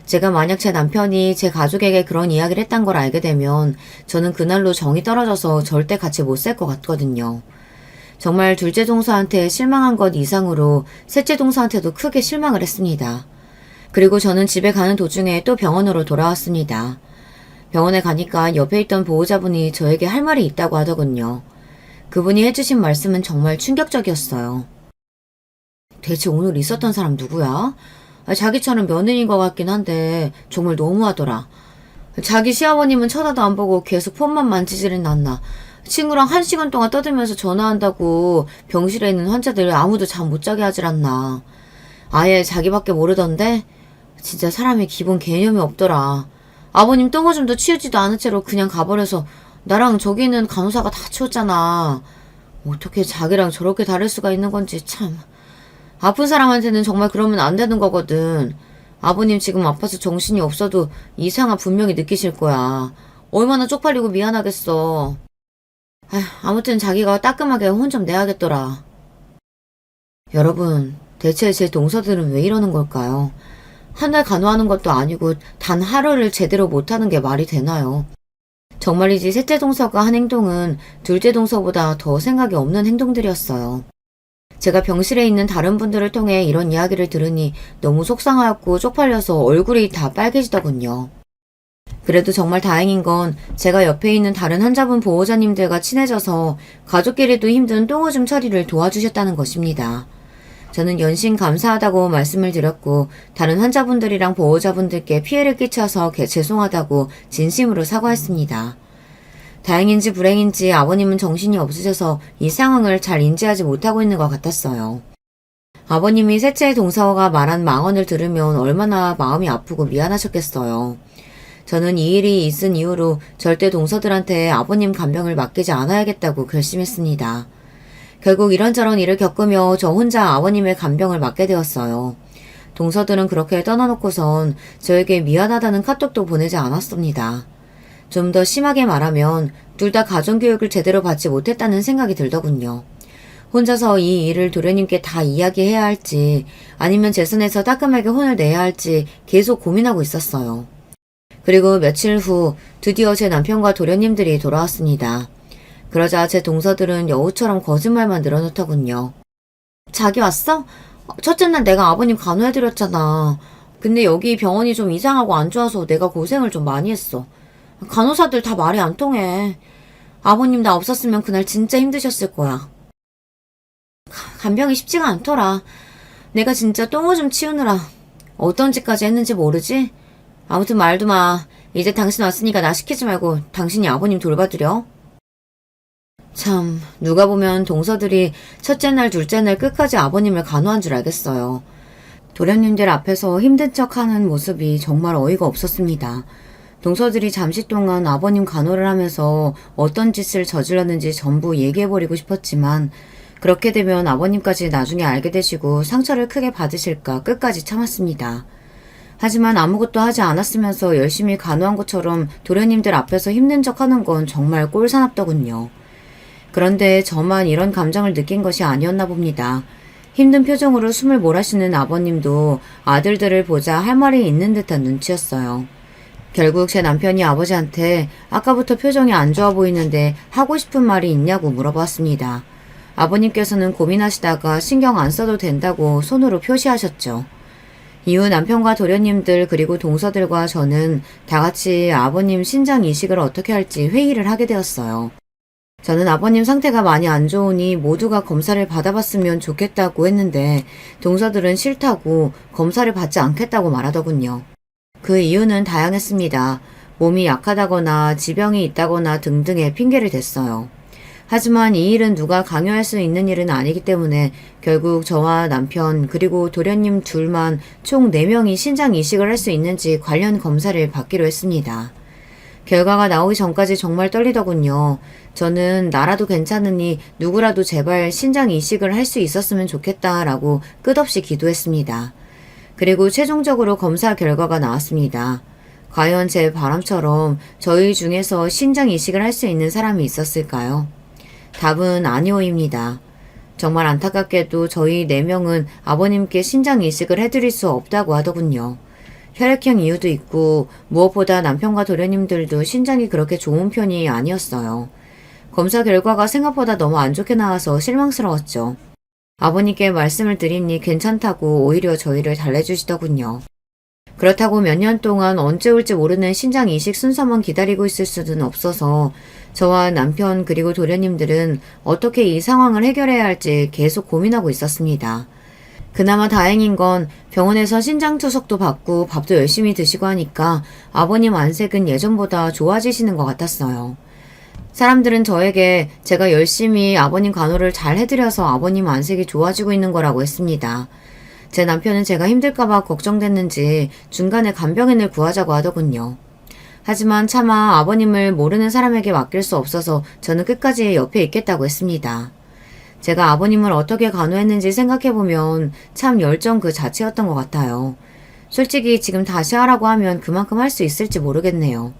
제가 만약 제 남편이 제 가족에게 그런 이야기를 했단 걸 알게 되면 저는 그날로 정이 떨어져서 절대 같이 못 살 것 같거든요. 정말 둘째 동서한테 실망한 것 이상으로 셋째 동서한테도 크게 실망을 했습니다. 그리고 저는 집에 가는 도중에 또 병원으로 돌아왔습니다. 병원에 가니까 옆에 있던 보호자분이 저에게 할 말이 있다고 하더군요. 그분이 해주신 말씀은 정말 충격적이었어요. 대체 오늘 있었던 사람 누구야? 자기처럼 며느리인 것 같긴 한데 정말 너무하더라. 자기 시아버님은 쳐다도 안 보고 계속 폰만 만지지는 않나. 친구랑 1시간 동안 떠들면서 전화한다고 병실에 있는 환자들 아무도 잠 못 자게 하질 않나. 아예 자기밖에 모르던데 진짜 사람이 기본 개념이 없더라. 아버님 똥오줌도 치우지도 않은 채로 그냥 가버려서 나랑 저기 있는 간호사가 다 치웠잖아. 어떻게 자기랑 저렇게 다를 수가 있는 건지 참. 아픈 사람한테는 정말 그러면 안 되는 거거든. 아버님 지금 아파서 정신이 없어도 이상한 분명히 느끼실 거야. 얼마나 쪽팔리고 미안하겠어. 아무튼 자기가 따끔하게 혼 좀 내야겠더라. 여러분, 대체 제 동서들은 왜 이러는 걸까요? 한 달 간호하는 것도 아니고 단 하루를 제대로 못하는 게 말이 되나요? 정말이지 셋째 동서가 한 행동은 둘째 동서보다 더 생각이 없는 행동들이었어요. 제가 병실에 있는 다른 분들을 통해 이런 이야기를 들으니 너무 속상하고 쪽팔려서 얼굴이 다 빨개지더군요. 그래도 정말 다행인 건 제가 옆에 있는 다른 환자분 보호자님들과 친해져서 가족끼리도 힘든 똥오줌 처리를 도와주셨다는 것입니다. 저는 연신 감사하다고 말씀을 드렸고 다른 환자분들이랑 보호자분들께 피해를 끼쳐서 죄송하다고 진심으로 사과했습니다. 다행인지 불행인지 아버님은 정신이 없으셔서 이 상황을 잘 인지하지 못하고 있는 것 같았어요. 아버님이 셋째 동서가 말한 망언을 들으면 얼마나 마음이 아프고 미안하셨겠어요. 저는 이 일이 있은 이후로 절대 동서들한테 아버님 간병을 맡기지 않아야겠다고 결심했습니다. 결국 이런저런 일을 겪으며 저 혼자 아버님의 간병을 맡게 되었어요. 동서들은 그렇게 떠나놓고선 저에게 미안하다는 카톡도 보내지 않았습니다. 좀 더 심하게 말하면 둘 다 가정교육을 제대로 받지 못했다는 생각이 들더군요. 혼자서 이 일을 도련님께 다 이야기해야 할지 아니면 제 손에서 따끔하게 혼을 내야 할지 계속 고민하고 있었어요. 그리고 며칠 후 드디어 제 남편과 도련님들이 돌아왔습니다. 그러자 제 동서들은 여우처럼 거짓말만 늘어놓더군요. 자기 왔어? 첫째 날 내가 아버님 간호해드렸잖아. 근데 여기 병원이 좀 이상하고 안 좋아서 내가 고생을 좀 많이 했어. 간호사들 다 말이 안 통해. 아버님 나 없었으면 그날 진짜 힘드셨을 거야. 간병이 쉽지가 않더라. 내가 진짜 똥오줌 치우느라 어떤 짓까지 했는지 모르지? 아무튼 말도 마. 이제 당신 왔으니까 나 시키지 말고 당신이 아버님 돌봐드려. 참, 누가 보면 동서들이 첫째 날, 둘째 날 끝까지 아버님을 간호한 줄 알겠어요. 도련님들 앞에서 힘든 척하는 모습이 정말 어이가 없었습니다. 동서들이 잠시 동안 아버님 간호를 하면서 어떤 짓을 저질렀는지 전부 얘기해버리고 싶었지만 그렇게 되면 아버님까지 나중에 알게 되시고 상처를 크게 받으실까 끝까지 참았습니다. 하지만 아무것도 하지 않았으면서 열심히 간호한 것처럼 도련님들 앞에서 힘든 척하는 건 정말 꼴사납더군요. 그런데 저만 이런 감정을 느낀 것이 아니었나 봅니다. 힘든 표정으로 숨을 몰아쉬는 아버님도 아들들을 보자 할 말이 있는 듯한 눈치였어요. 결국 제 남편이 아버지한테 아까부터 표정이 안 좋아 보이는데 하고 싶은 말이 있냐고 물어봤습니다. 아버님께서는 고민하시다가 신경 안 써도 된다고 손으로 표시하셨죠. 이후 남편과 도련님들 그리고 동서들과 저는 다 같이 아버님 신장 이식을 어떻게 할지 회의를 하게 되었어요. 저는 아버님 상태가 많이 안 좋으니 모두가 검사를 받아봤으면 좋겠다고 했는데 동서들은 싫다고 검사를 받지 않겠다고 말하더군요. 그 이유는 다양했습니다. 몸이 약하다거나 지병이 있다거나 등등의 핑계를 댔어요. 하지만 이 일은 누가 강요할 수 있는 일은 아니기 때문에 결국 저와 남편 그리고 도련님 둘만 총 4명이 신장 이식을 할 수 있는지 관련 검사를 받기로 했습니다. 결과가 나오기 전까지 정말 떨리더군요. 저는 나라도 괜찮으니 누구라도 제발 신장 이식을 할 수 있었으면 좋겠다라고 끝없이 기도했습니다. 그리고 최종적으로 검사 결과가 나왔습니다. 과연 제 바람처럼 저희 중에서 신장 이식을 할 수 있는 사람이 있었을까요? 답은 아니오입니다. 정말 안타깝게도 저희 4명은 아버님께 신장 이식을 해드릴 수 없다고 하더군요. 혈액형 이유도 있고 무엇보다 남편과 도련님들도 신장이 그렇게 좋은 편이 아니었어요. 검사 결과가 생각보다 너무 안 좋게 나와서 실망스러웠죠. 아버님께 말씀을 드리니 괜찮다고 오히려 저희를 달래주시더군요. 그렇다고 몇 년 동안 언제 올지 모르는 신장 이식 순서만 기다리고 있을 수는 없어서 저와 남편 그리고 도련님들은 어떻게 이 상황을 해결해야 할지 계속 고민하고 있었습니다. 그나마 다행인 건 병원에서 신장 투석도 받고 밥도 열심히 드시고 하니까 아버님 안색은 예전보다 좋아지시는 것 같았어요. 사람들은 저에게 제가 열심히 아버님 간호를 잘 해드려서 아버님 안색이 좋아지고 있는 거라고 했습니다. 제 남편은 제가 힘들까봐 걱정됐는지 중간에 간병인을 구하자고 하더군요. 하지만 차마 아버님을 모르는 사람에게 맡길 수 없어서 저는 끝까지 옆에 있겠다고 했습니다. 제가 아버님을 어떻게 간호했는지 생각해보면 참 열정 그 자체였던 것 같아요. 솔직히 지금 다시 하라고 하면 그만큼 할 수 있을지 모르겠네요.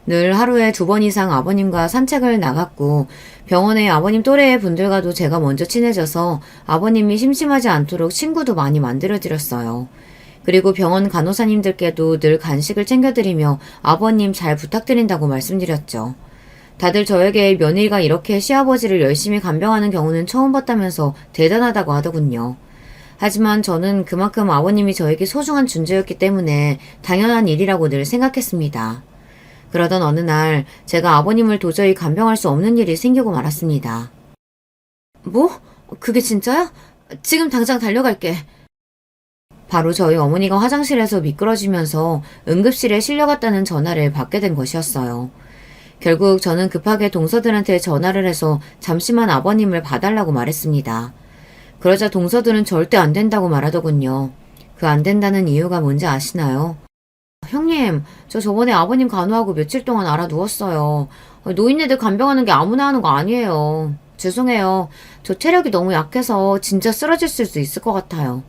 늘 하루에 2번 이상 아버님과 산책을 나갔고 병원의 아버님 또래의 분들과도 제가 먼저 친해져서 아버님이 심심하지 않도록 친구도 많이 만들어드렸어요. 그리고 병원 간호사님들께도 늘 간식을 챙겨드리며 아버님 잘 부탁드린다고 말씀드렸죠. 다들 저에게 며느리가 이렇게 시아버지를 열심히 간병하는 경우는 처음 봤다면서 대단하다고 하더군요. 하지만 저는 그만큼 아버님이 저에게 소중한 존재였기 때문에 당연한 일이라고 늘 생각했습니다. 그러던 어느 날 제가 아버님을 도저히 간병할 수 없는 일이 생기고 말았습니다. 뭐? 그게 진짜야? 지금 당장 달려갈게. 바로 저희 어머니가 화장실에서 미끄러지면서 응급실에 실려갔다는 전화를 받게 된 것이었어요. 결국 저는 급하게 동서들한테 전화를 해서 잠시만 아버님을 봐달라고 말했습니다. 그러자 동서들은 절대 안 된다고 말하더군요. 그 안 된다는 이유가 뭔지 아시나요? 형님, 저 저번에 아버님 간호하고 며칠 동안 알아 누웠어요. 노인네들 간병하는 게 아무나 하는 거 아니에요. 죄송해요. 저 체력이 너무 약해서 진짜 쓰러질 수도 있을 것 같아요.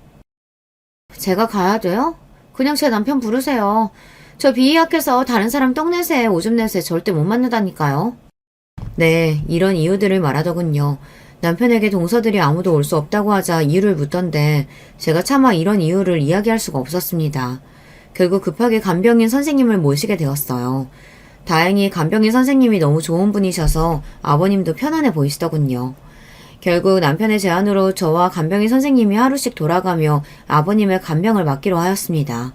제가 가야 돼요? 그냥 제 남편 부르세요. 저 비위 약해서 다른 사람 떡내세, 오줌 내세 절대 못 맞는다니까요. 네, 이런 이유들을 말하더군요. 남편에게 동서들이 아무도 올 수 없다고 하자 이유를 묻던데 제가 차마 이런 이유를 이야기할 수가 없었습니다. 결국 급하게 간병인 선생님을 모시게 되었어요. 다행히 간병인 선생님이 너무 좋은 분이셔서 아버님도 편안해 보이시더군요. 결국 남편의 제안으로 저와 간병인 선생님이 하루씩 돌아가며 아버님의 간병을 맡기로 하였습니다.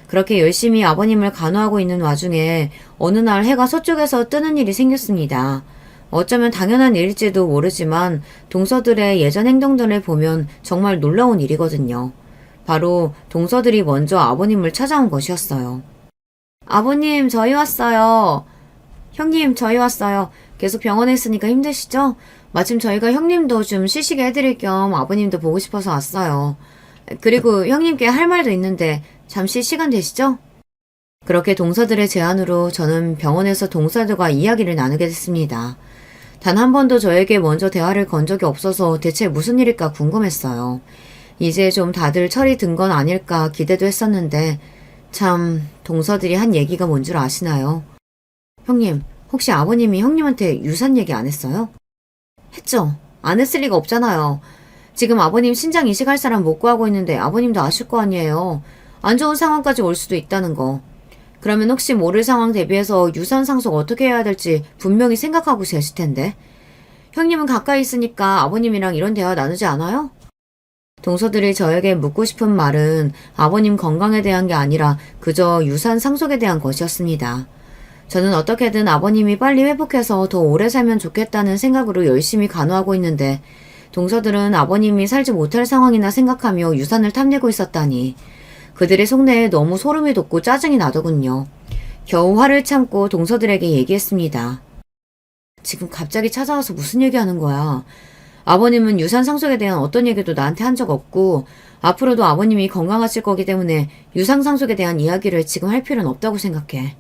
그렇게 열심히 아버님을 간호하고 있는 와중에 어느 날 해가 서쪽에서 뜨는 일이 생겼습니다. 어쩌면 당연한 일일지도 모르지만 동서들의 예전 행동들을 보면 정말 놀라운 일이거든요. 바로 동서들이 먼저 아버님을 찾아온 것이었어요. 아버님, 저희 왔어요. 형님, 저희 왔어요. 계속 병원에 있으니까 힘드시죠? 마침 저희가 형님도 좀 쉬시게 해드릴 겸 아버님도 보고 싶어서 왔어요. 그리고 형님께 할 말도 있는데 잠시 시간 되시죠? 그렇게 동서들의 제안으로 저는 병원에서 동서들과 이야기를 나누게 됐습니다. 단 한 번도 저에게 먼저 대화를 건 적이 없어서 대체 무슨 일일까 궁금했어요. 이제 좀 다들 철이 든 건 아닐까 기대도 했었는데 참 동서들이 한 얘기가 뭔 줄 아시나요? 형님, 혹시 아버님이 형님한테 유산 얘기 안 했어요? 했죠. 안 했을 리가 없잖아요. 지금 아버님 신장 이식할 사람 못 구하고 있는데 아버님도 아실 거 아니에요. 안 좋은 상황까지 올 수도 있다는 거. 그러면 혹시 모를 상황 대비해서 유산 상속 어떻게 해야 될지 분명히 생각하고 계실 텐데. 형님은 가까이 있으니까 아버님이랑 이런 대화 나누지 않아요? 동서들이 저에게 묻고 싶은 말은 아버님 건강에 대한 게 아니라 그저 유산 상속에 대한 것이었습니다. 저는 어떻게든 아버님이 빨리 회복해서 더 오래 살면 좋겠다는 생각으로 열심히 간호하고 있는데 동서들은 아버님이 살지 못할 상황이나 생각하며 유산을 탐내고 있었다니 그들의 속내에 너무 소름이 돋고 짜증이 나더군요. 겨우 화를 참고 동서들에게 얘기했습니다. 지금 갑자기 찾아와서 무슨 얘기하는 거야? 아버님은 유산 상속에 대한 어떤 얘기도 나한테 한 적 없고 앞으로도 아버님이 건강하실 거기 때문에 유산 상속에 대한 이야기를 지금 할 필요는 없다고 생각해.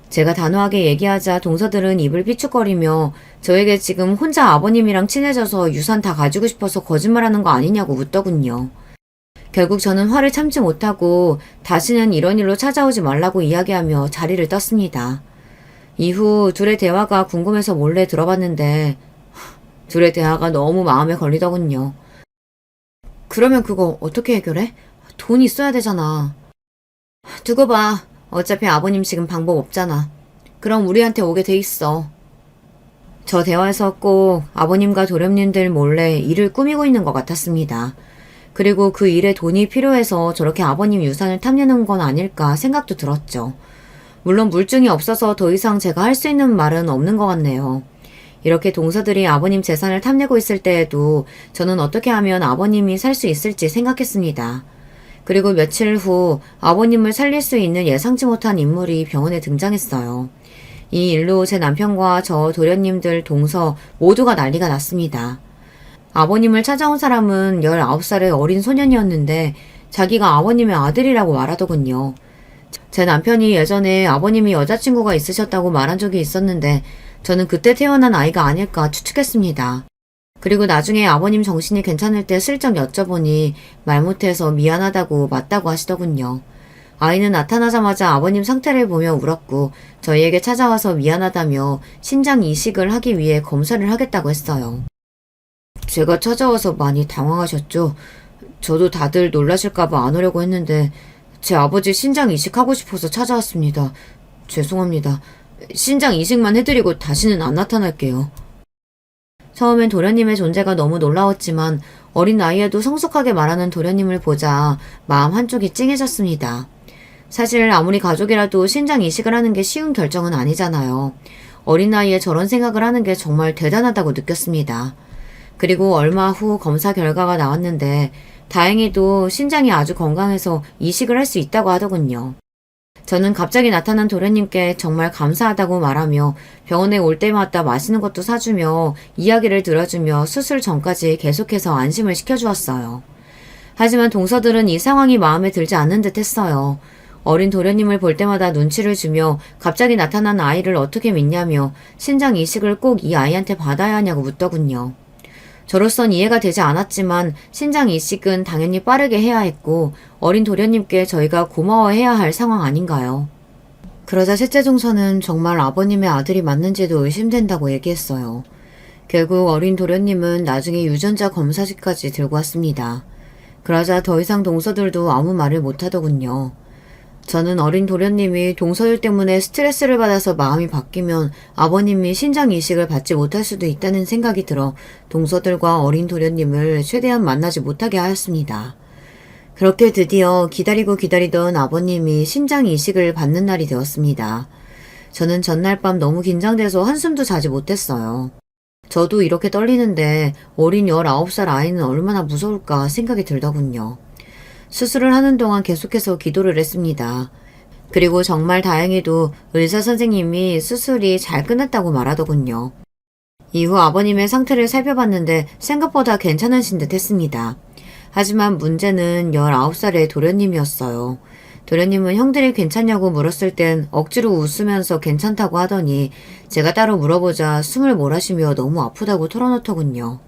제가 단호하게 얘기하자 동서들은 입을 삐죽거리며 저에게 지금 혼자 아버님이랑 친해져서 유산 다 가지고 싶어서 거짓말하는 거 아니냐고 묻더군요. 결국 저는 화를 참지 못하고 다시는 이런 일로 찾아오지 말라고 이야기하며 자리를 떴습니다. 이후 둘의 대화가 궁금해서 몰래 들어봤는데 둘의 대화가 너무 마음에 걸리더군요. 그러면 그거 어떻게 해결해? 돈 있어야 되잖아. 두고 봐. 어차피 아버님 지금 방법 없잖아. 그럼 우리한테 오게 돼 있어. 저 대화에서 꼭 아버님과 도련님들 몰래 일을 꾸미고 있는 것 같았습니다. 그리고 그 일에 돈이 필요해서 저렇게 아버님 유산을 탐내는 건 아닐까 생각도 들었죠. 물론 물증이 없어서 더 이상 제가 할 수 있는 말은 없는 것 같네요. 이렇게 동서들이 아버님 재산을 탐내고 있을 때에도 저는 어떻게 하면 아버님이 살 수 있을지 생각했습니다. 그리고 며칠 후 아버님을 살릴 수 있는 예상치 못한 인물이 병원에 등장했어요. 이 일로 제 남편과 저 도련님들 동서 모두가 난리가 났습니다. 아버님을 찾아온 사람은 19살의 어린 소년이었는데 자기가 아버님의 아들이라고 말하더군요. 제 남편이 예전에 아버님이 여자친구가 있으셨다고 말한 적이 있었는데 저는 그때 태어난 아이가 아닐까 추측했습니다. 그리고 나중에 아버님 정신이 괜찮을 때 슬쩍 여쭤보니 말 못해서 미안하다고 맞다고 하시더군요. 아이는 나타나자마자 아버님 상태를 보며 울었고 저희에게 찾아와서 미안하다며 신장 이식을 하기 위해 검사를 하겠다고 했어요. 제가 찾아와서 많이 당황하셨죠? 저도 다들 놀라실까봐 안 오려고 했는데 제 아버지 신장 이식하고 싶어서 찾아왔습니다. 죄송합니다. 신장 이식만 해드리고 다시는 안 나타날게요. 처음엔 도련님의 존재가 너무 놀라웠지만 어린 나이에도 성숙하게 말하는 도련님을 보자 마음 한쪽이 찡해졌습니다. 사실 아무리 가족이라도 신장 이식을 하는 게 쉬운 결정은 아니잖아요. 어린 나이에 저런 생각을 하는 게 정말 대단하다고 느꼈습니다. 그리고 얼마 후 검사 결과가 나왔는데 다행히도 신장이 아주 건강해서 이식을 할 수 있다고 하더군요. 저는 갑자기 나타난 도련님께 정말 감사하다고 말하며 병원에 올 때마다 맛있는 것도 사주며 이야기를 들어주며 수술 전까지 계속해서 안심을 시켜주었어요. 하지만 동서들은 이 상황이 마음에 들지 않는 듯 했어요. 어린 도련님을 볼 때마다 눈치를 주며 갑자기 나타난 아이를 어떻게 믿냐며 신장 이식을 꼭 이 아이한테 받아야 하냐고 묻더군요. 저로선 이해가 되지 않았지만 신장 이식은 당연히 빠르게 해야 했고 어린 도련님께 저희가 고마워해야 할 상황 아닌가요? 그러자 셋째 동서는 정말 아버님의 아들이 맞는지도 의심된다고 얘기했어요. 결국 어린 도련님은 나중에 유전자 검사지까지 들고 왔습니다. 그러자 더 이상 동서들도 아무 말을 못하더군요. 저는 어린 도련님이 동서일 때문에 스트레스를 받아서 마음이 바뀌면 아버님이 신장 이식을 받지 못할 수도 있다는 생각이 들어 동서들과 어린 도련님을 최대한 만나지 못하게 하였습니다. 그렇게 드디어 기다리고 기다리던 아버님이 신장 이식을 받는 날이 되었습니다. 저는 전날 밤 너무 긴장돼서 한숨도 자지 못했어요. 저도 이렇게 떨리는데 어린 19살 아이는 얼마나 무서울까 생각이 들더군요. 수술을 하는 동안 계속해서 기도를 했습니다. 그리고 정말 다행히도 의사 선생님이 수술이 잘 끝났다고 말하더군요. 이후 아버님의 상태를 살펴봤는데 생각보다 괜찮으신 듯 했습니다. 하지만 문제는 19살의 도련님이었어요. 도련님은 형들이 괜찮냐고 물었을 땐 억지로 웃으면서 괜찮다고 하더니 제가 따로 물어보자 숨을 몰아쉬며 너무 아프다고 털어놓더군요.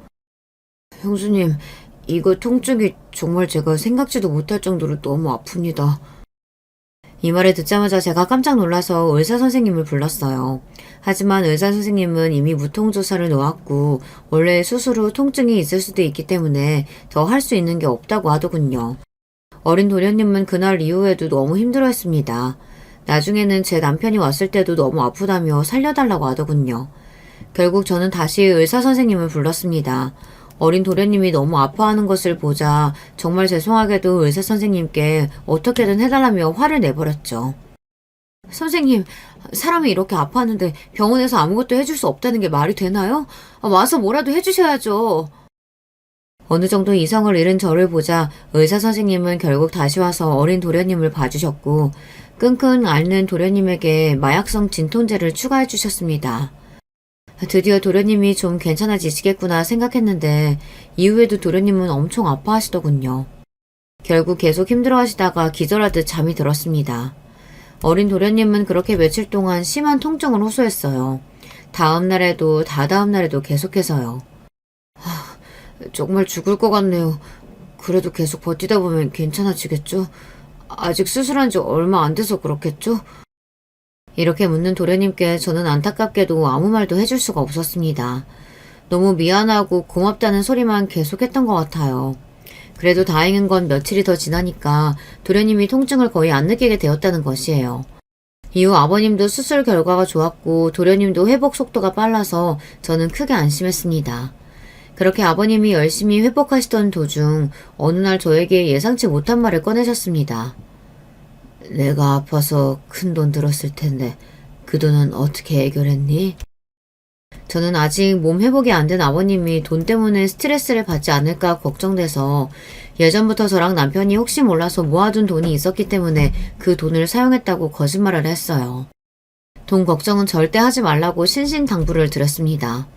형수님, 이거 통증이 정말 제가 생각지도 못할 정도로 너무 아픕니다. 이 말을 듣자마자 제가 깜짝 놀라서 의사 선생님을 불렀어요. 하지만 의사 선생님은 이미 무통조사를 놓았고 원래 수술 후 통증이 있을 수도 있기 때문에 더 할 수 있는 게 없다고 하더군요. 어린 도련님은 그날 이후에도 너무 힘들어했습니다. 나중에는 제 남편이 왔을 때도 너무 아프다며 살려달라고 하더군요. 결국 저는 다시 의사 선생님을 불렀습니다. 어린 도련님이 너무 아파하는 것을 보자 정말 죄송하게도 의사 선생님께 어떻게든 해달라며 화를 내버렸죠. 선생님, 사람이 이렇게 아파하는데 병원에서 아무것도 해줄 수 없다는 게 말이 되나요? 와서 뭐라도 해주셔야죠. 어느 정도 이성을 잃은 저를 보자 의사 선생님은 결국 다시 와서 어린 도련님을 봐주셨고 끙끙 앓는 도련님에게 마약성 진통제를 추가해 주셨습니다. 드디어 도련님이 좀 괜찮아지시겠구나 생각했는데 이후에도 도련님은 엄청 아파하시더군요. 결국 계속 힘들어하시다가 기절하듯 잠이 들었습니다. 어린 도련님은 그렇게 며칠 동안 심한 통증을 호소했어요. 다음 날에도 다다음 날에도 계속해서요. 정말 죽을 것 같네요. 그래도 계속 버티다 보면 괜찮아지겠죠? 아직 수술한 지 얼마 안 돼서 그렇겠죠? 이렇게 묻는 도련님께 저는 안타깝게도 아무 말도 해줄 수가 없었습니다. 너무 미안하고 고맙다는 소리만 계속했던 것 같아요. 그래도 다행인 건 며칠이 더 지나니까 도련님이 통증을 거의 안 느끼게 되었다는 것이에요. 이후 아버님도 수술 결과가 좋았고 도련님도 회복 속도가 빨라서 저는 크게 안심했습니다. 그렇게 아버님이 열심히 회복하시던 도중 어느 날 저에게 예상치 못한 말을 꺼내셨습니다. 내가 아파서 큰 돈 들었을 텐데 그 돈은 어떻게 해결했니? 저는 아직 몸 회복이 안 된 아버님이 돈 때문에 스트레스를 받지 않을까 걱정돼서 예전부터 저랑 남편이 혹시 몰라서 모아둔 돈이 있었기 때문에 그 돈을 사용했다고 거짓말을 했어요. 돈 걱정은 절대 하지 말라고 신신당부를 드렸습니다.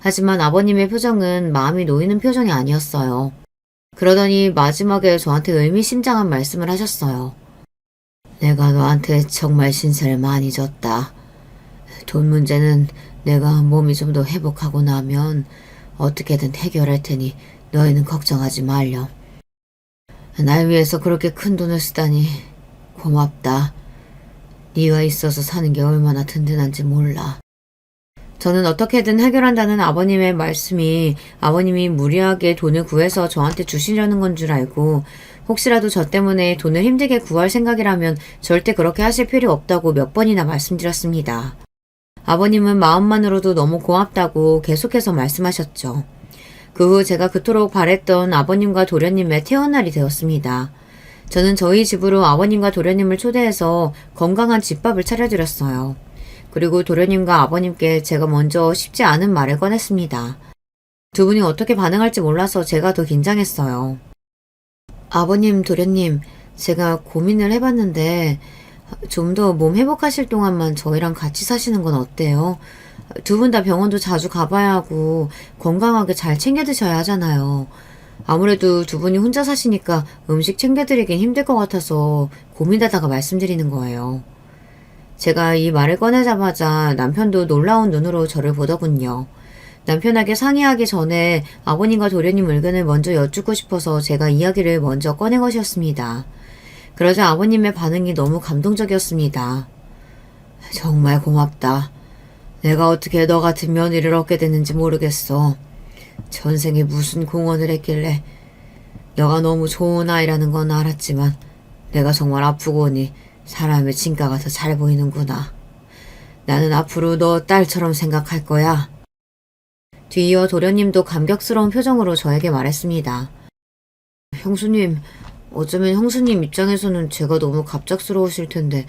하지만 아버님의 표정은 마음이 놓이는 표정이 아니었어요. 그러더니 마지막에 저한테 의미심장한 말씀을 하셨어요. 내가 너한테 정말 신세를 많이 졌다. 돈 문제는 내가 몸이 좀 더 회복하고 나면 어떻게든 해결할 테니 너희는 걱정하지 말렴. 날 위해서 그렇게 큰 돈을 쓰다니 고맙다. 네가 있어서 사는 게 얼마나 든든한지 몰라. 저는 어떻게든 해결한다는 아버님의 말씀이 아버님이 무리하게 돈을 구해서 저한테 주시려는 건 줄 알고 혹시라도 저 때문에 돈을 힘들게 구할 생각이라면 절대 그렇게 하실 필요 없다고 몇 번이나 말씀드렸습니다. 아버님은 마음만으로도 너무 고맙다고 계속해서 말씀하셨죠. 그 후 제가 그토록 바랬던 아버님과 도련님의 퇴원날이 되었습니다. 저는 저희 집으로 아버님과 도련님을 초대해서 건강한 집밥을 차려드렸어요. 그리고 도련님과 아버님께 제가 먼저 쉽지 않은 말을 꺼냈습니다. 두 분이 어떻게 반응할지 몰라서 제가 더 긴장했어요. 아버님, 도련님, 제가 고민을 해봤는데 좀 더 몸 회복하실 동안만 저희랑 같이 사시는 건 어때요? 두 분 다 병원도 자주 가봐야 하고 건강하게 잘 챙겨 드셔야 하잖아요. 아무래도 두 분이 혼자 사시니까 음식 챙겨드리긴 힘들 것 같아서 고민하다가 말씀드리는 거예요. 제가 이 말을 꺼내자마자 남편도 놀라운 눈으로 저를 보더군요. 남편에게 상의하기 전에 아버님과 도련님 의견을 먼저 여쭙고 싶어서 제가 이야기를 먼저 꺼낸 것이었습니다. 그러자 아버님의 반응이 너무 감동적이었습니다. 정말 고맙다. 내가 어떻게 너 같은 며느리를 얻게 됐는지 모르겠어. 전생에 무슨 공헌을 했길래. 너가 너무 좋은 아이라는 건 알았지만 내가 정말 아프고 오니 사람의 진가가 더 잘 보이는구나. 나는 앞으로 너 딸처럼 생각할 거야. 뒤이어 도련님도 감격스러운 표정으로 저에게 말했습니다. 형수님, 어쩌면 형수님 입장에서는 제가 너무 갑작스러우실 텐데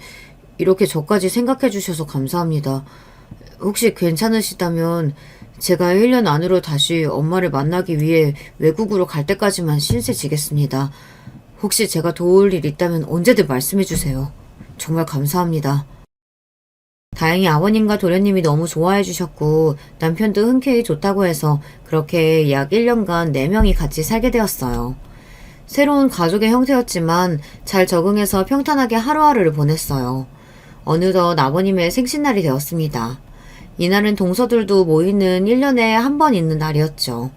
이렇게 저까지 생각해 주셔서 감사합니다. 혹시 괜찮으시다면 제가 1년 안으로 다시 엄마를 만나기 위해 외국으로 갈 때까지만 신세 지겠습니다. 혹시 제가 도울 일 있다면 언제든 말씀해 주세요. 정말 감사합니다. 다행히 아버님과 도련님이 너무 좋아해 주셨고 남편도 흔쾌히 좋다고 해서 그렇게 약 1년간 4명이 같이 살게 되었어요. 새로운 가족의 형태였지만 잘 적응해서 평탄하게 하루하루를 보냈어요. 어느덧 아버님의 생신날이 되었습니다. 이날은 동서들도 모이는 1년에 한 번 있는 날이었죠.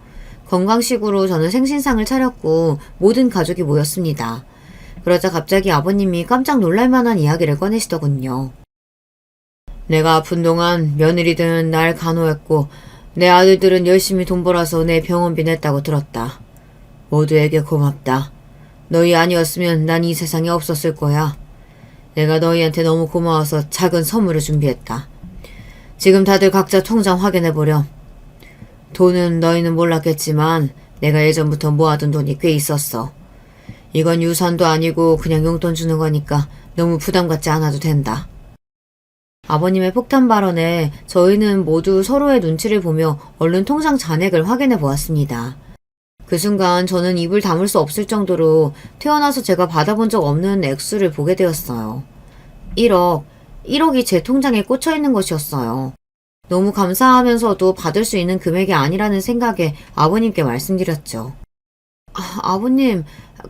건강식으로 저는 생신상을 차렸고 모든 가족이 모였습니다. 그러자 갑자기 아버님이 깜짝 놀랄만한 이야기를 꺼내시더군요. 내가 아픈 동안 며느리들은 날 간호했고 내 아들들은 열심히 돈 벌어서 내 병원비 냈다고 들었다. 모두에게 고맙다. 너희 아니었으면 난 이 세상에 없었을 거야. 내가 너희한테 너무 고마워서 작은 선물을 준비했다. 지금 다들 각자 통장 확인해보렴. 돈은 너희는 몰랐겠지만 내가 예전부터 모아둔 돈이 꽤 있었어. 이건 유산도 아니고 그냥 용돈 주는 거니까 너무 부담 갖지 않아도 된다. 아버님의 폭탄 발언에 저희는 모두 서로의 눈치를 보며 얼른 통장 잔액을 확인해 보았습니다. 그 순간 저는 입을 다물 수 없을 정도로 태어나서 제가 받아본 적 없는 액수를 보게 되었어요. 1억이 제 통장에 꽂혀 있는 것이었어요. 너무 감사하면서도 받을 수 있는 금액이 아니라는 생각에 아버님께 말씀드렸죠. 아버님,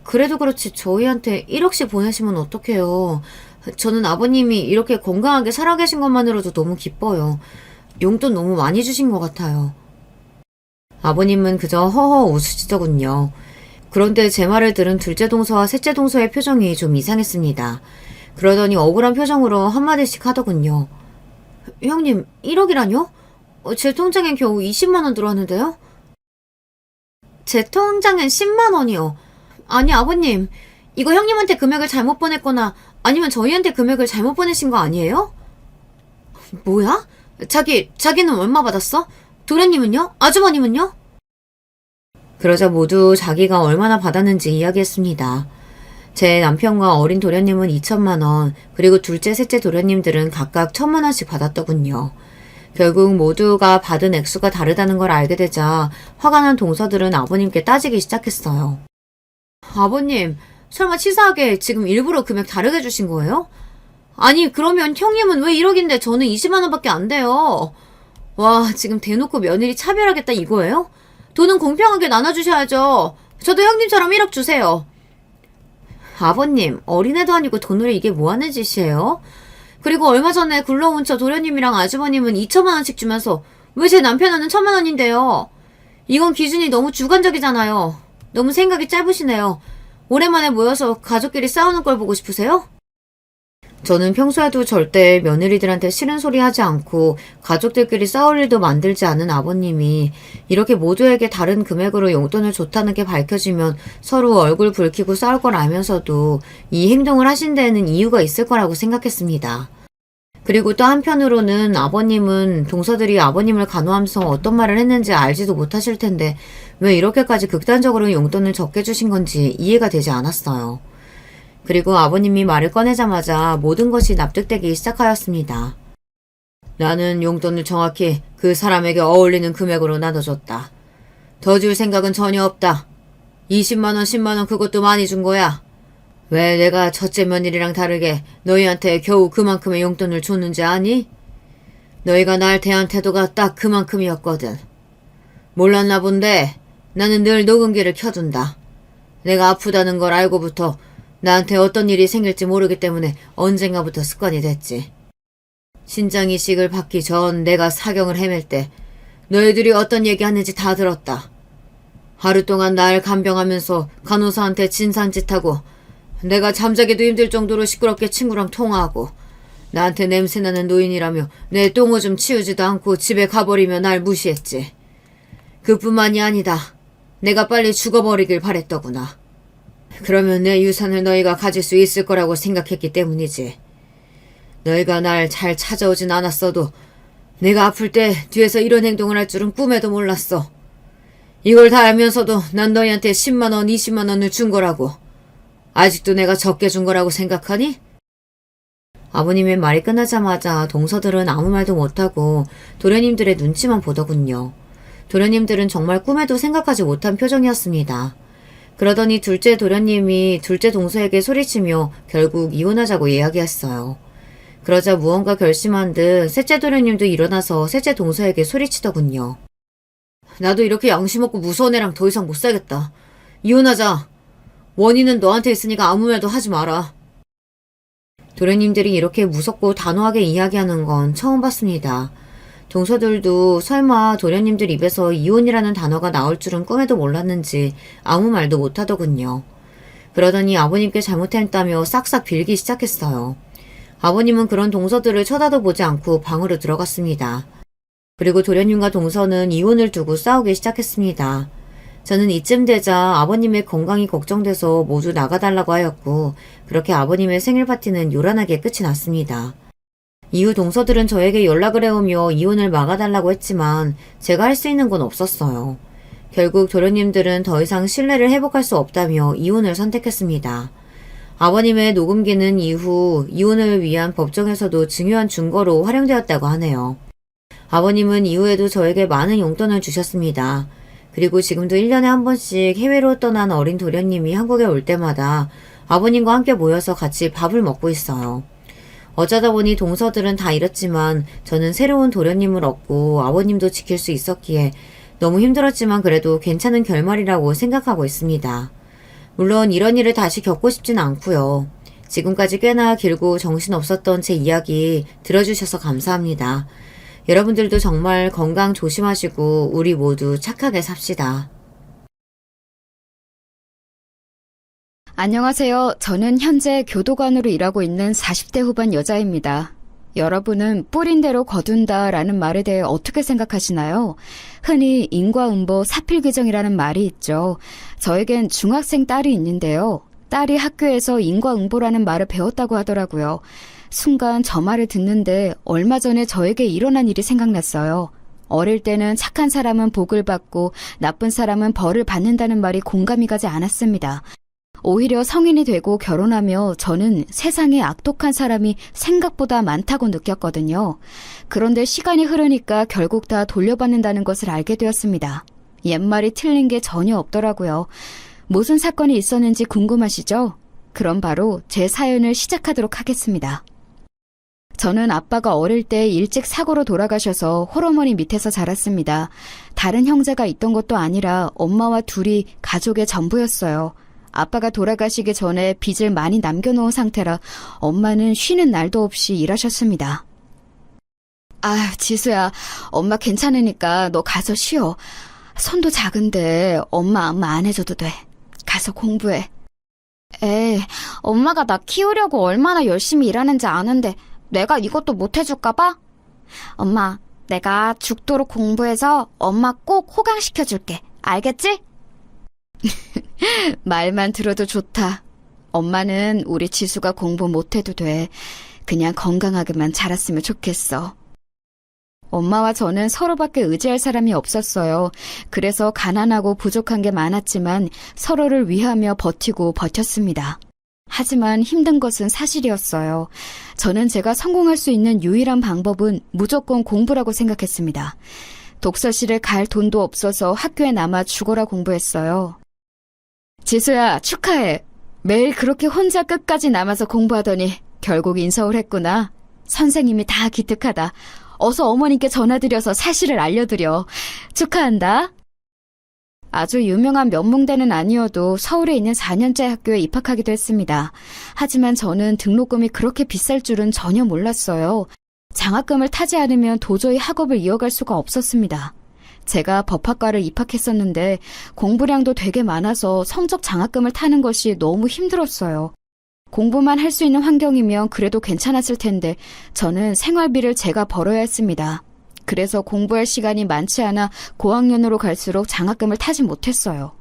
그래도 그렇지 저희한테 1억씩 보내시면 어떡해요. 저는 아버님이 이렇게 건강하게 살아계신 것만으로도 너무 기뻐요. 용돈 너무 많이 주신 것 같아요. 아버님은 그저 허허 웃으시더군요. 그런데 제 말을 들은 둘째 동서와 셋째 동서의 표정이 좀 이상했습니다. 그러더니 억울한 표정으로 한마디씩 하더군요. 형님, 1억이라뇨? 제 통장엔 겨우 20만 원 들어왔는데요? 제 통장엔 10만 원이요. 아니 아버님, 이거 형님한테 금액을 잘못 보냈거나 아니면 저희한테 금액을 잘못 보내신 거 아니에요? 뭐야? 자기는 얼마 받았어? 도련님은요? 아주머님은요? 그러자 모두 자기가 얼마나 받았는지 이야기했습니다. 제 남편과 어린 도련님은 2천만 원, 그리고 둘째, 셋째 도련님들은 각각 1,000만 원씩 받았더군요. 결국 모두가 받은 액수가 다르다는 걸 알게 되자 화가 난 동서들은 아버님께 따지기 시작했어요. 아버님, 설마 치사하게 지금 일부러 금액 다르게 주신 거예요? 아니, 그러면 형님은 왜 1억인데 저는 20만 원밖에 안 돼요? 와, 지금 대놓고 며느리 차별하겠다 이거예요? 돈은 공평하게 나눠주셔야죠. 저도 형님처럼 1억 주세요. 아버님, 어린애도 아니고 돈으로 이게 뭐하는 짓이에요? 그리고 얼마 전에 굴러온 저 도련님이랑 아주버님은 2천만 원씩 주면서 왜 제 남편은 1,000만 원인데요? 이건 기준이 너무 주관적이잖아요. 너무 생각이 짧으시네요. 오랜만에 모여서 가족끼리 싸우는 걸 보고 싶으세요? 저는 평소에도 절대 며느리들한테 싫은 소리 하지 않고 가족들끼리 싸울 일도 만들지 않은 아버님이 이렇게 모두에게 다른 금액으로 용돈을 줬다는 게 밝혀지면 서로 얼굴 붉히고 싸울 걸 알면서도 이 행동을 하신 데에는 이유가 있을 거라고 생각했습니다. 그리고 또 한편으로는 아버님은 동서들이 아버님을 간호하면서 어떤 말을 했는지 알지도 못하실 텐데 왜 이렇게까지 극단적으로 용돈을 적게 주신 건지 이해가 되지 않았어요. 그리고 아버님이 말을 꺼내자마자 모든 것이 납득되기 시작하였습니다. 나는 용돈을 정확히 그 사람에게 어울리는 금액으로 나눠줬다. 더 줄 생각은 전혀 없다. 20만 원, 10만 원 그것도 많이 준 거야. 왜 내가 첫째 며느리랑 다르게 너희한테 겨우 그만큼의 용돈을 줬는지 아니? 너희가 날 대한 태도가 딱 그만큼이었거든. 몰랐나 본데 나는 늘 녹음기를 켜둔다. 내가 아프다는 걸 알고부터 나한테 어떤 일이 생길지 모르기 때문에 언젠가부터 습관이 됐지. 신장 이식을 받기 전 내가 사경을 헤맬 때 너희들이 어떤 얘기하는지 다 들었다. 하루 동안 날 간병하면서 간호사한테 진상짓하고 내가 잠자기도 힘들 정도로 시끄럽게 친구랑 통화하고 나한테 냄새나는 노인이라며 내 똥오줌 치우지도 않고 집에 가버리며 날 무시했지. 그뿐만이 아니다. 내가 빨리 죽어버리길 바랬더구나. 그러면 내 유산을 너희가 가질 수 있을 거라고 생각했기 때문이지. 너희가 날 잘 찾아오진 않았어도 내가 아플 때 뒤에서 이런 행동을 할 줄은 꿈에도 몰랐어. 이걸 다 알면서도 난 너희한테 10만 원, 20만 원을 준 거라고. 아직도 내가 적게 준 거라고 생각하니? 아버님의 말이 끝나자마자 동서들은 아무 말도 못하고 도련님들의 눈치만 보더군요. 도련님들은 정말 꿈에도 생각하지 못한 표정이었습니다. 그러더니 둘째 도련님이 둘째 동서에게 소리치며 결국 이혼하자고 이야기했어요. 그러자 무언가 결심한 듯 셋째 도련님도 일어나서 셋째 동서에게 소리치더군요. 나도 이렇게 양심 없고 무서운 애랑 더 이상 못 살겠다. 이혼하자. 원인은 너한테 있으니까 아무 말도 하지 마라. 도련님들이 이렇게 무섭고 단호하게 이야기하는 건 처음 봤습니다. 동서들도 설마 도련님들 입에서 이혼이라는 단어가 나올 줄은 꿈에도 몰랐는지 아무 말도 못하더군요. 그러더니 아버님께 잘못했다며 싹싹 빌기 시작했어요. 아버님은 그런 동서들을 쳐다도 보지 않고 방으로 들어갔습니다. 그리고 도련님과 동서는 이혼을 두고 싸우기 시작했습니다. 저는 이쯤 되자 아버님의 건강이 걱정돼서 모두 나가달라고 하였고 그렇게 아버님의 생일 파티는 요란하게 끝이 났습니다. 이후 동서들은 저에게 연락을 해오며 이혼을 막아달라고 했지만 제가 할 수 있는 건 없었어요. 결국 도련님들은 더 이상 신뢰를 회복할 수 없다며 이혼을 선택했습니다. 아버님의 녹음기는 이후 이혼을 위한 법정에서도 중요한 증거로 활용되었다고 하네요. 아버님은 이후에도 저에게 많은 용돈을 주셨습니다. 그리고 지금도 1년에 한 번씩 해외로 떠난 어린 도련님이 한국에 올 때마다 아버님과 함께 모여서 같이 밥을 먹고 있어요. 어쩌다 보니 동서들은 다 잃었지만 저는 새로운 도련님을 얻고 아버님도 지킬 수 있었기에 너무 힘들었지만 그래도 괜찮은 결말이라고 생각하고 있습니다. 물론 이런 일을 다시 겪고 싶진 않고요. 지금까지 꽤나 길고 정신없었던 제 이야기 들어주셔서 감사합니다. 여러분들도 정말 건강 조심하시고 우리 모두 착하게 삽시다. 안녕하세요. 저는 현재 교도관으로 일하고 있는 40대 후반 여자입니다. 여러분은 뿌린 대로 거둔다 라는 말에 대해 어떻게 생각하시나요? 흔히 인과응보 사필규정이라는 말이 있죠. 저에겐 중학생 딸이 있는데요. 딸이 학교에서 인과응보라는 말을 배웠다고 하더라고요. 순간 저 말을 듣는데 얼마 전에 저에게 일어난 일이 생각났어요. 어릴 때는 착한 사람은 복을 받고 나쁜 사람은 벌을 받는다는 말이 공감이 가지 않았습니다. 오히려 성인이 되고 결혼하며 저는 세상에 악독한 사람이 생각보다 많다고 느꼈거든요. 그런데 시간이 흐르니까 결국 다 돌려받는다는 것을 알게 되었습니다. 옛말이 틀린 게 전혀 없더라고요. 무슨 사건이 있었는지 궁금하시죠? 그럼 바로 제 사연을 시작하도록 하겠습니다. 저는 아빠가 어릴 때 일찍 사고로 돌아가셔서 홀어머니 밑에서 자랐습니다. 다른 형제가 있던 것도 아니라 엄마와 둘이 가족의 전부였어요. 아빠가 돌아가시기 전에 빚을 많이 남겨놓은 상태라 엄마는 쉬는 날도 없이 일하셨습니다. 아, 지수야, 엄마 괜찮으니까 너 가서 쉬어. 손도 작은데 엄마 안 해줘도 돼. 가서 공부해. 에이, 엄마가 나 키우려고 얼마나 열심히 일하는지 아는데 내가 이것도 못 해줄까 봐? 엄마, 내가 죽도록 공부해서 엄마 꼭 호강시켜줄게. 알겠지? 말만 들어도 좋다. 엄마는 우리 지수가 공부 못해도 돼. 그냥 건강하게만 자랐으면 좋겠어. 엄마와 저는 서로밖에 의지할 사람이 없었어요. 그래서 가난하고 부족한 게 많았지만 서로를 위하며 버텼습니다. 하지만 힘든 것은 사실이었어요. 저는 제가 성공할 수 있는 유일한 방법은 무조건 공부라고 생각했습니다. 독서실을 갈 돈도 없어서 학교에 남아 죽어라 공부했어요. 지수야, 축하해. 매일 그렇게 혼자 끝까지 남아서 공부하더니 결국 인서울 했구나. 선생님이 다 기특하다. 어서 어머님께 전화드려서 사실을 알려드려. 축하한다. 아주 유명한 면봉대는 아니어도 서울에 있는 4년제 학교에 입학하기도 했습니다. 하지만 저는 등록금이 그렇게 비쌀 줄은 전혀 몰랐어요. 장학금을 타지 않으면 도저히 학업을 이어갈 수가 없었습니다. 제가 법학과를 입학했었는데 공부량도 되게 많아서 성적 장학금을 타는 것이 너무 힘들었어요. 공부만 할 수 있는 환경이면 그래도 괜찮았을 텐데 저는 생활비를 제가 벌어야 했습니다. 그래서 공부할 시간이 많지 않아 고학년으로 갈수록 장학금을 타지 못했어요.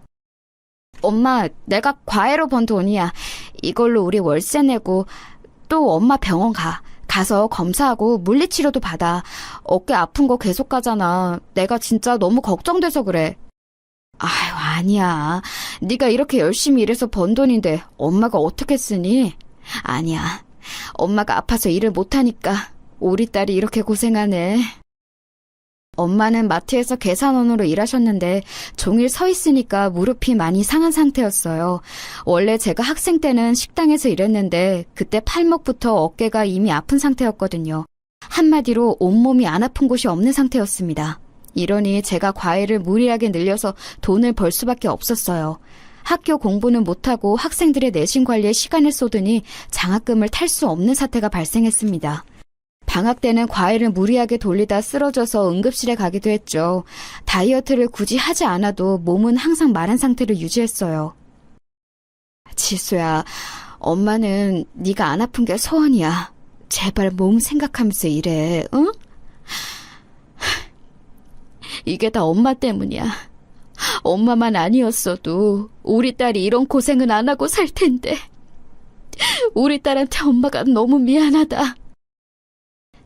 엄마, 내가 과외로 번 돈이야. 이걸로 우리 월세 내고 또 엄마 병원 가서 검사하고 물리치료도 받아. 어깨 아픈 거 계속 가잖아. 내가 진짜 너무 걱정돼서 그래. 아유, 아니야. 네가 이렇게 열심히 일해서 번 돈인데 엄마가 어떻게 쓰니? 아니야. 엄마가 아파서 일을 못하니까 우리 딸이 이렇게 고생하네. 엄마는 마트에서 계산원으로 일하셨는데 종일 서 있으니까 무릎이 많이 상한 상태였어요. 원래 제가 학생 때는 식당에서 일했는데 그때 팔목부터 어깨가 이미 아픈 상태였거든요. 한마디로 온몸이 안 아픈 곳이 없는 상태였습니다. 이러니 제가 과외를 무리하게 늘려서 돈을 벌 수밖에 없었어요. 학교 공부는 못하고 학생들의 내신 관리에 시간을 쏟으니 장학금을 탈 수 없는 사태가 발생했습니다. 방학 때는 과외를 무리하게 돌리다 쓰러져서 응급실에 가기도 했죠. 다이어트를 굳이 하지 않아도 몸은 항상 마른 상태를 유지했어요. 지수야, 엄마는 네가 안 아픈 게 소원이야. 제발 몸 생각하면서 일해, 응? 이게 다 엄마 때문이야. 엄마만 아니었어도 우리 딸이 이런 고생은 안 하고 살 텐데. 우리 딸한테 엄마가 너무 미안하다.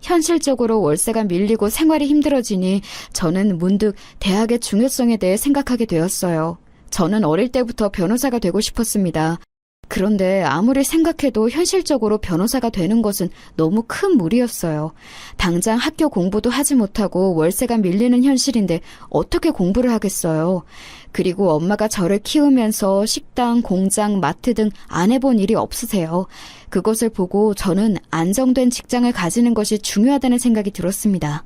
현실적으로 월세가 밀리고 생활이 힘들어지니 저는 문득 대학의 중요성에 대해 생각하게 되었어요. 저는 어릴 때부터 변호사가 되고 싶었습니다. 그런데 아무리 생각해도 현실적으로 변호사가 되는 것은 너무 큰 무리였어요. 당장 학교 공부도 하지 못하고 월세가 밀리는 현실인데 어떻게 공부를 하겠어요. 그리고 엄마가 저를 키우면서 식당, 공장, 마트 등 안 해본 일이 없으세요. 그것을 보고 저는 안정된 직장을 가지는 것이 중요하다는 생각이 들었습니다.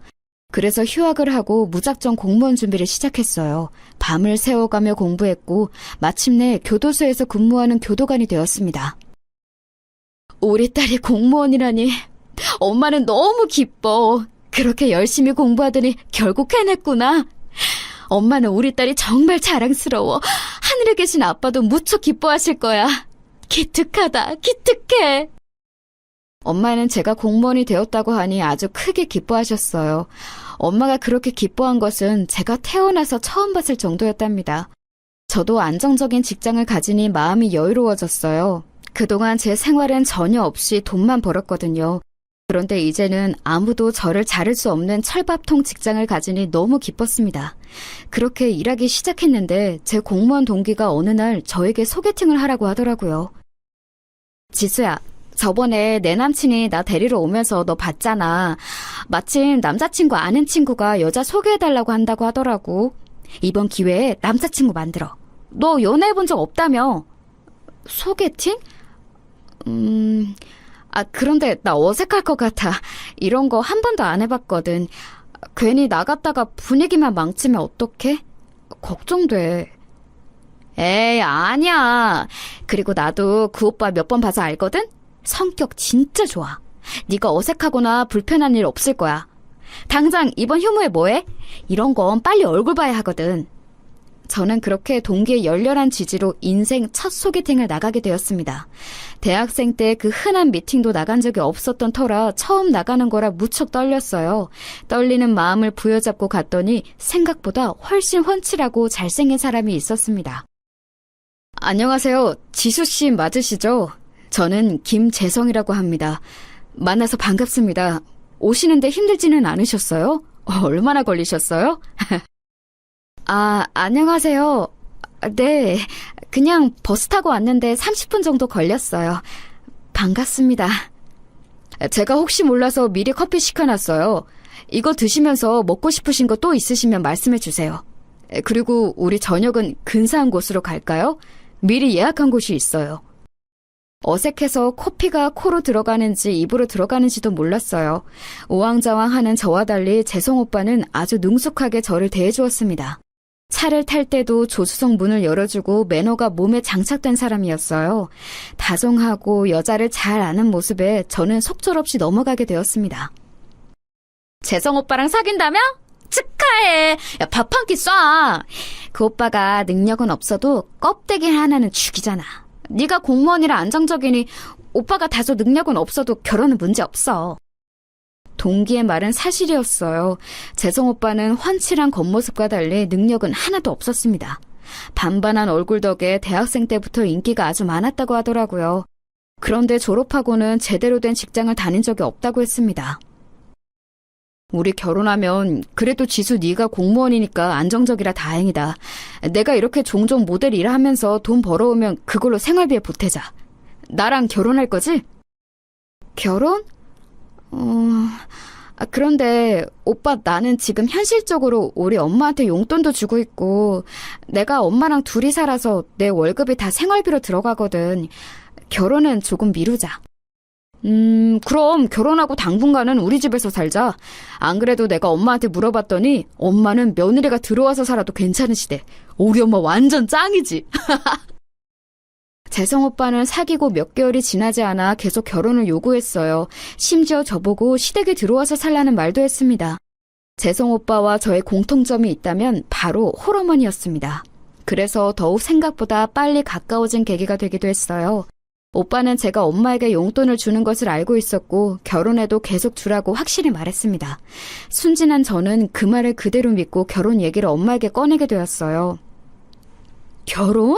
그래서 휴학을 하고 무작정 공무원 준비를 시작했어요. 밤을 새워가며 공부했고 마침내 교도소에서 근무하는 교도관이 되었습니다. 우리 딸이 공무원이라니 엄마는 너무 기뻐. 그렇게 열심히 공부하더니 결국 해냈구나. 엄마는 우리 딸이 정말 자랑스러워. 하늘에 계신 아빠도 무척 기뻐하실 거야. 기특하다, 기특해. 엄마는 제가 공무원이 되었다고 하니 아주 크게 기뻐하셨어요. 엄마가 그렇게 기뻐한 것은 제가 태어나서 처음 봤을 정도였답니다. 저도 안정적인 직장을 가지니 마음이 여유로워졌어요. 그동안 제 생활은 전혀 없이 돈만 벌었거든요. 그런데 이제는 아무도 저를 자를 수 없는 철밥통 직장을 가지니 너무 기뻤습니다. 그렇게 일하기 시작했는데 제 공무원 동기가 어느 날 저에게 소개팅을 하라고 하더라고요. 지수야, 저번에 내 남친이 나 데리러 오면서 너 봤잖아. 마침 남자친구 아는 친구가 여자 소개해달라고 한다고 하더라고. 이번 기회에 남자친구 만들어. 너 연애해본 적 없다며. 소개팅? 그런데 나 어색할 것 같아. 이런 거 한 번도 안 해봤거든. 괜히 나갔다가 분위기만 망치면 어떡해? 걱정돼. 에이, 아니야. 그리고 나도 그 오빠 몇 번 봐서 알거든? 성격 진짜 좋아. 네가 어색하거나 불편한 일 없을 거야. 당장 이번 휴무에 뭐해? 이런 건 빨리 얼굴 봐야 하거든. 저는 그렇게 동기의 열렬한 지지로 인생 첫 소개팅을 나가게 되었습니다. 대학생 때 그 흔한 미팅도 나간 적이 없었던 터라 처음 나가는 거라 무척 떨렸어요. 떨리는 마음을 부여잡고 갔더니 생각보다 훨씬 훤칠하고 잘생긴 사람이 있었습니다. 안녕하세요. 지수씨 맞으시죠? 저는 김재성이라고 합니다. 만나서 반갑습니다. 오시는데 힘들지는 않으셨어요? 얼마나 걸리셨어요? 안녕하세요. 네, 그냥 버스 타고 왔는데 30분 정도 걸렸어요. 반갑습니다. 제가 혹시 몰라서 미리 커피 시켜놨어요. 이거 드시면서 먹고 싶으신 거 또 있으시면 말씀해 주세요. 그리고 우리 저녁은 근사한 곳으로 갈까요? 미리 예약한 곳이 있어요. 어색해서 커피가 코로 들어가는지 입으로 들어가는지도 몰랐어요. 우왕좌왕하는 저와 달리 재성 오빠는 아주 능숙하게 저를 대해주었습니다. 차를 탈 때도 조수석 문을 열어주고 매너가 몸에 장착된 사람이었어요. 다정하고 여자를 잘 아는 모습에 저는 속절없이 넘어가게 되었습니다. 재성 오빠랑 사귄다며? 축하해. 야, 밥 한 끼 쏴. 그 오빠가 능력은 없어도 껍데기 하나는 죽이잖아. 네가 공무원이라 안정적이니 오빠가 다소 능력은 없어도 결혼은 문제 없어. 동기의 말은 사실이었어요. 재성 오빠는 훤칠한 겉모습과 달리 능력은 하나도 없었습니다. 반반한 얼굴 덕에 대학생 때부터 인기가 아주 많았다고 하더라고요. 그런데 졸업하고는 제대로 된 직장을 다닌 적이 없다고 했습니다. 우리 결혼하면 그래도 지수 네가 공무원이니까 안정적이라 다행이다. 내가 이렇게 종종 모델 일하면서 돈 벌어오면 그걸로 생활비에 보태자. 나랑 결혼할 거지? 결혼? 그런데 오빠 나는 지금 현실적으로 우리 엄마한테 용돈도 주고 있고 내가 엄마랑 둘이 살아서 내 월급이 다 생활비로 들어가거든. 결혼은 조금 미루자. 그럼 결혼하고 당분간은 우리 집에서 살자. 안 그래도 내가 엄마한테 물어봤더니 엄마는 며느리가 들어와서 살아도 괜찮으시대. 우리 엄마 완전 짱이지. 재성 오빠는 사귀고 몇 개월이 지나지 않아 계속 결혼을 요구했어요. 심지어 저보고 시댁에 들어와서 살라는 말도 했습니다. 재성 오빠와 저의 공통점이 있다면 바로 홀어머니였습니다. 그래서 더욱 생각보다 빨리 가까워진 계기가 되기도 했어요. 오빠는 제가 엄마에게 용돈을 주는 것을 알고 있었고 결혼해도 계속 주라고 확실히 말했습니다. 순진한 저는 그 말을 그대로 믿고 결혼 얘기를 엄마에게 꺼내게 되었어요. 결혼?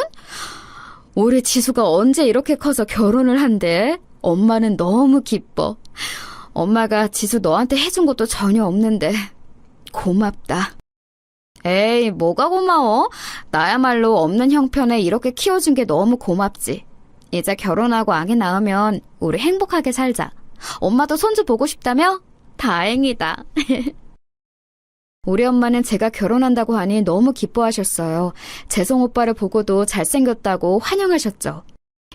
우리 지수가 언제 이렇게 커서 결혼을 한대? 엄마는 너무 기뻐. 엄마가 지수 너한테 해준 것도 전혀 없는데 고맙다. 에이, 뭐가 고마워? 나야말로 없는 형편에 이렇게 키워준 게 너무 고맙지. 이제 결혼하고 아기 낳으면 우리 행복하게 살자. 엄마도 손주 보고 싶다며? 다행이다. 우리 엄마는 제가 결혼한다고 하니 너무 기뻐하셨어요. 재성 오빠를 보고도 잘생겼다고 환영하셨죠.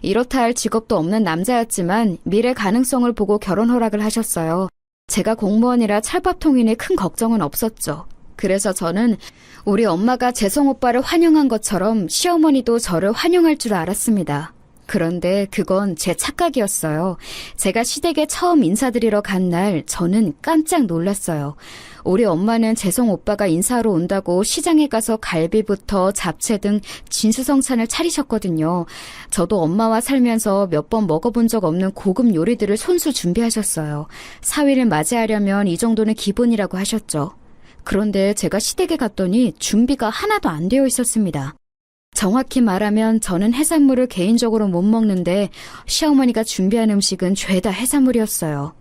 이렇다 할 직업도 없는 남자였지만 미래 가능성을 보고 결혼 허락을 하셨어요. 제가 공무원이라 찰밥통이니 큰 걱정은 없었죠. 그래서 저는 우리 엄마가 재성 오빠를 환영한 것처럼 시어머니도 저를 환영할 줄 알았습니다. 그런데 그건 제 착각이었어요. 제가 시댁에 처음 인사드리러 간 날 저는 깜짝 놀랐어요. 우리 엄마는 재성 오빠가 인사하러 온다고 시장에 가서 갈비부터 잡채 등 진수성찬을 차리셨거든요. 저도 엄마와 살면서 몇 번 먹어본 적 없는 고급 요리들을 손수 준비하셨어요. 사위를 맞이하려면 이 정도는 기본이라고 하셨죠. 그런데 제가 시댁에 갔더니 준비가 하나도 안 되어 있었습니다. 정확히 말하면 저는 해산물을 개인적으로 못 먹는데 시어머니가 준비한 음식은 죄다 해산물이었어요.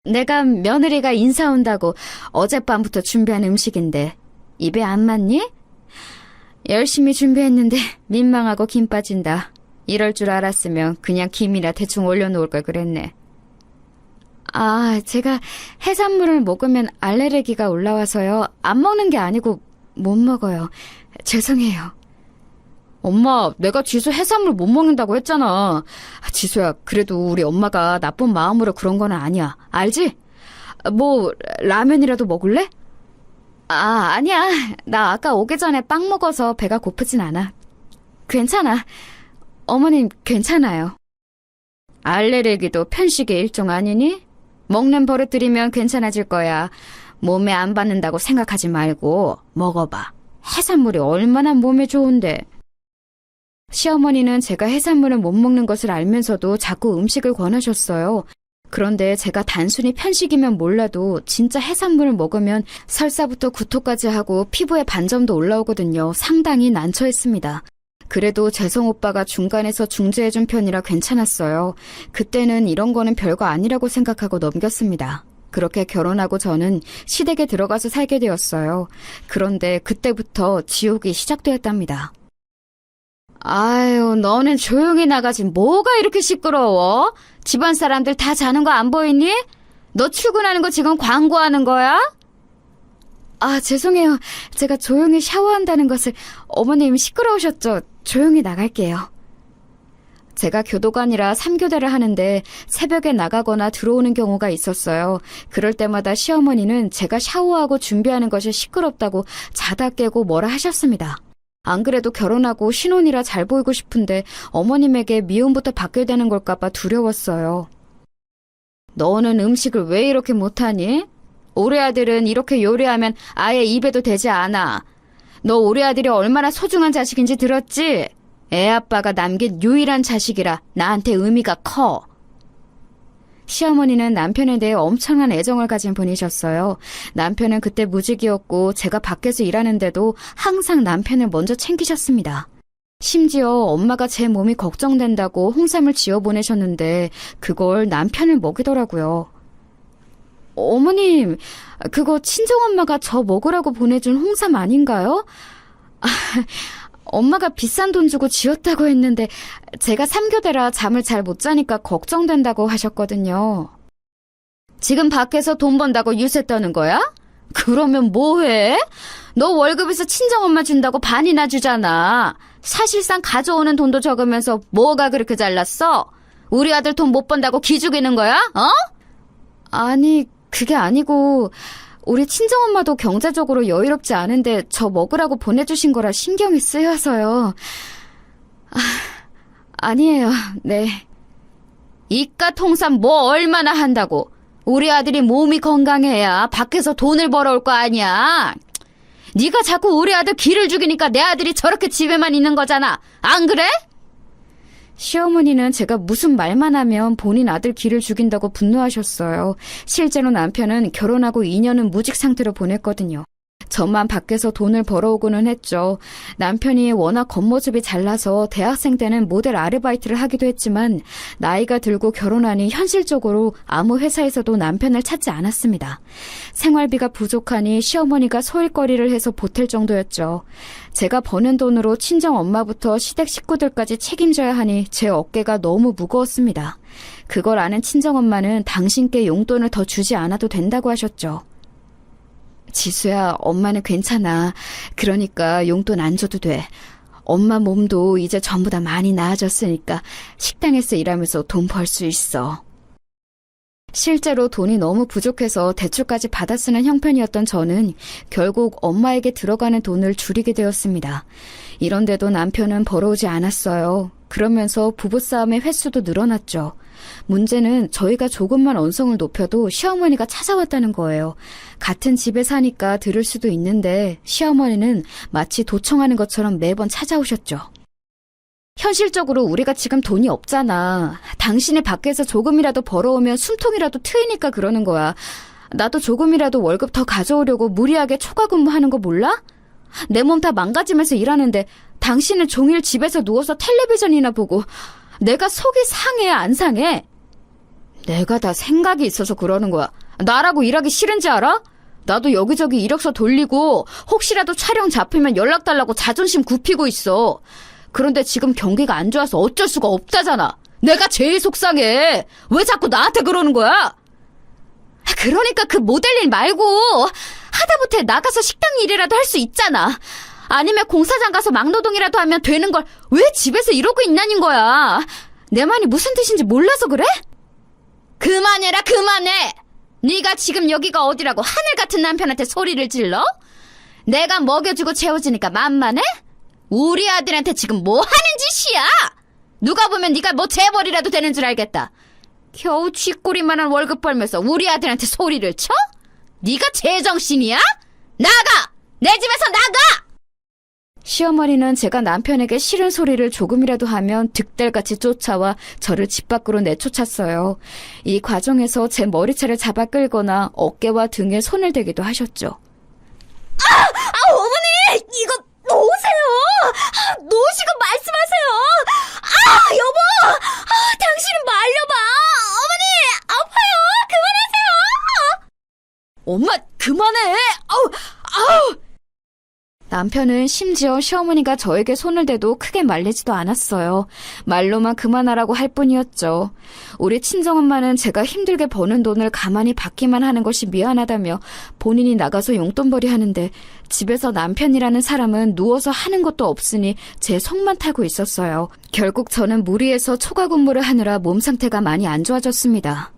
내가 며느리가 인사 온다고 어젯밤부터 준비한 음식인데 입에 안 맞니? 열심히 준비했는데 민망하고 김 빠진다. 이럴 줄 알았으면 그냥 김이나 대충 올려놓을 걸 그랬네. 아, 제가 해산물을 먹으면 알레르기가 올라와서요. 안 먹는 게 아니고 못 먹어요. 죄송해요. 엄마, 내가 지수 해산물 못 먹는다고 했잖아. 지수야, 그래도 우리 엄마가 나쁜 마음으로 그런 건 아니야. 알지? 뭐 라면이라도 먹을래? 아, 아니야. 나 아까 오기 전에 빵 먹어서 배가 고프진 않아. 괜찮아. 어머님 괜찮아요. 알레르기도 편식의 일종 아니니? 먹는 버릇 들이면 괜찮아질 거야. 몸에 안 받는다고 생각하지 말고 먹어봐. 해산물이 얼마나 몸에 좋은데. 시어머니는 제가 해산물을 못 먹는 것을 알면서도 자꾸 음식을 권하셨어요. 그런데 제가 단순히 편식이면 몰라도 진짜 해산물을 먹으면 설사부터 구토까지 하고 피부에 반점도 올라오거든요. 상당히 난처했습니다. 그래도 재성 오빠가 중간에서 중재해준 편이라 괜찮았어요. 그때는 이런 거는 별거 아니라고 생각하고 넘겼습니다. 그렇게 결혼하고 저는 시댁에 들어가서 살게 되었어요. 그런데 그때부터 지옥이 시작되었답니다. 아유, 너는 조용히 나가지 뭐가 이렇게 시끄러워? 집안 사람들 다 자는 거 안 보이니? 너 출근하는 거 지금 광고하는 거야? 아, 죄송해요. 제가 조용히 샤워한다는 것을 어머님이 시끄러우셨죠? 조용히 나갈게요. 제가 교도관이라 3교대를 하는데 새벽에 나가거나 들어오는 경우가 있었어요. 그럴 때마다 시어머니는 제가 샤워하고 준비하는 것이 시끄럽다고 자다 깨고 뭐라 하셨습니다. 안 그래도 결혼하고 신혼이라 잘 보이고 싶은데 어머님에게 미움부터 받게 되는 걸까봐 두려웠어요. 너는 음식을 왜 이렇게 못하니? 우리 아들은 이렇게 요리하면 아예 입에도 대지 않아. 너 우리 아들이 얼마나 소중한 자식인지 들었지? 애 아빠가 남긴 유일한 자식이라 나한테 의미가 커. 시어머니는 남편에 대해 엄청난 애정을 가진 분이셨어요. 남편은 그때 무직이었고 제가 밖에서 일하는데도 항상 남편을 먼저 챙기셨습니다. 심지어 엄마가 제 몸이 걱정된다고 홍삼을 지어 보내셨는데 그걸 남편을 먹이더라고요. 어머님, 그거 친정엄마가 저 먹으라고 보내준 홍삼 아닌가요? 엄마가 비싼 돈 주고 지었다고 했는데 제가 3교대라 잠을 잘 못 자니까 걱정된다고 하셨거든요. 지금 밖에서 돈 번다고 유세 떠는 거야? 그러면 뭐해? 너 월급에서 친정엄마 준다고 반이나 주잖아. 사실상 가져오는 돈도 적으면서 뭐가 그렇게 잘났어? 우리 아들 돈 못 번다고 기죽이는 거야? 어? 아니, 그게 아니고 우리 친정엄마도 경제적으로 여유롭지 않은데 저 먹으라고 보내주신 거라 신경이 쓰여서요. 아니에요. 네. 이깟 홍삼 뭐 얼마나 한다고. 우리 아들이 몸이 건강해야 밖에서 돈을 벌어올 거 아니야. 네가 자꾸 우리 아들 기를 죽이니까 내 아들이 저렇게 집에만 있는 거잖아. 안 그래? 시어머니는 제가 무슨 말만 하면 본인 아들 기를 죽인다고 분노하셨어요. 실제로 남편은 결혼하고 2년은 무직 상태로 보냈거든요. 저만 밖에서 돈을 벌어오고는 했죠. 남편이 워낙 겉모습이 잘나서 대학생 때는 모델 아르바이트를 하기도 했지만 나이가 들고 결혼하니 현실적으로 아무 회사에서도 남편을 찾지 않았습니다. 생활비가 부족하니 시어머니가 소일거리를 해서 보탤 정도였죠. 제가 버는 돈으로 친정 엄마부터 시댁 식구들까지 책임져야 하니 제 어깨가 너무 무거웠습니다. 그걸 아는 친정 엄마는 당신께 용돈을 더 주지 않아도 된다고 하셨죠. 지수야, 엄마는 괜찮아. 그러니까 용돈 안 줘도 돼. 엄마 몸도 이제 전보다 많이 나아졌으니까 식당에서 일하면서 돈 벌 수 있어. 실제로 돈이 너무 부족해서 대출까지 받아 쓰는 형편이었던 저는 결국 엄마에게 들어가는 돈을 줄이게 되었습니다. 이런데도 남편은 벌어오지 않았어요. 그러면서 부부싸움의 횟수도 늘어났죠. 문제는 저희가 조금만 언성을 높여도 시어머니가 찾아왔다는 거예요. 같은 집에 사니까 들을 수도 있는데 시어머니는 마치 도청하는 것처럼 매번 찾아오셨죠. 현실적으로 우리가 지금 돈이 없잖아. 당신이 밖에서 조금이라도 벌어오면 숨통이라도 트이니까 그러는 거야. 나도 조금이라도 월급 더 가져오려고 무리하게 초과 근무하는 거 몰라? 내 몸 다 망가지면서 일하는데 당신은 종일 집에서 누워서 텔레비전이나 보고 내가 속이 상해 안 상해? 내가 다 생각이 있어서 그러는 거야. 나라고 일하기 싫은지 알아? 나도 여기저기 이력서 돌리고 혹시라도 촬영 잡히면 연락 달라고 자존심 굽히고 있어. 그런데 지금 경기가 안 좋아서 어쩔 수가 없다잖아. 내가 제일 속상해. 왜 자꾸 나한테 그러는 거야? 그러니까 그 모델 일 말고 하다못해 나가서 식당 일이라도 할 수 있잖아. 아니면 공사장 가서 막노동이라도 하면 되는 걸 왜 집에서 이러고 있냐는 거야. 내 말이 무슨 뜻인지 몰라서 그래? 그만해라, 그만해. 네가 지금 여기가 어디라고 하늘 같은 남편한테 소리를 질러? 내가 먹여주고 채워주니까 만만해? 우리 아들한테 지금 뭐 하는 짓이야? 누가 보면 네가 뭐 재벌이라도 되는 줄 알겠다. 겨우 쥐꼬리만한 월급 벌면서 우리 아들한테 소리를 쳐? 네가 제정신이야? 나가! 내 집에서 나가! 시어머니는 제가 남편에게 싫은 소리를 조금이라도 하면 득달같이 쫓아와 저를 집 밖으로 내쫓았어요. 이 과정에서 제 머리채를 잡아 끌거나 어깨와 등에 손을 대기도 하셨죠. 어머니! 이거 놓으세요! 놓으시고 말씀하세요! 여보! 당신은 말려봐! 어머니! 아파요! 그만하세요! 엄마, 그만해! 아우! 남편은 심지어 시어머니가 저에게 손을 대도 크게 말리지도 않았어요. 말로만 그만하라고 할 뿐이었죠. 우리 친정엄마는 제가 힘들게 버는 돈을 가만히 받기만 하는 것이 미안하다며 본인이 나가서 용돈벌이 하는데 집에서 남편이라는 사람은 누워서 하는 것도 없으니 제 속만 타고 있었어요. 결국 저는 무리해서 초과 근무를 하느라 몸 상태가 많이 안 좋아졌습니다.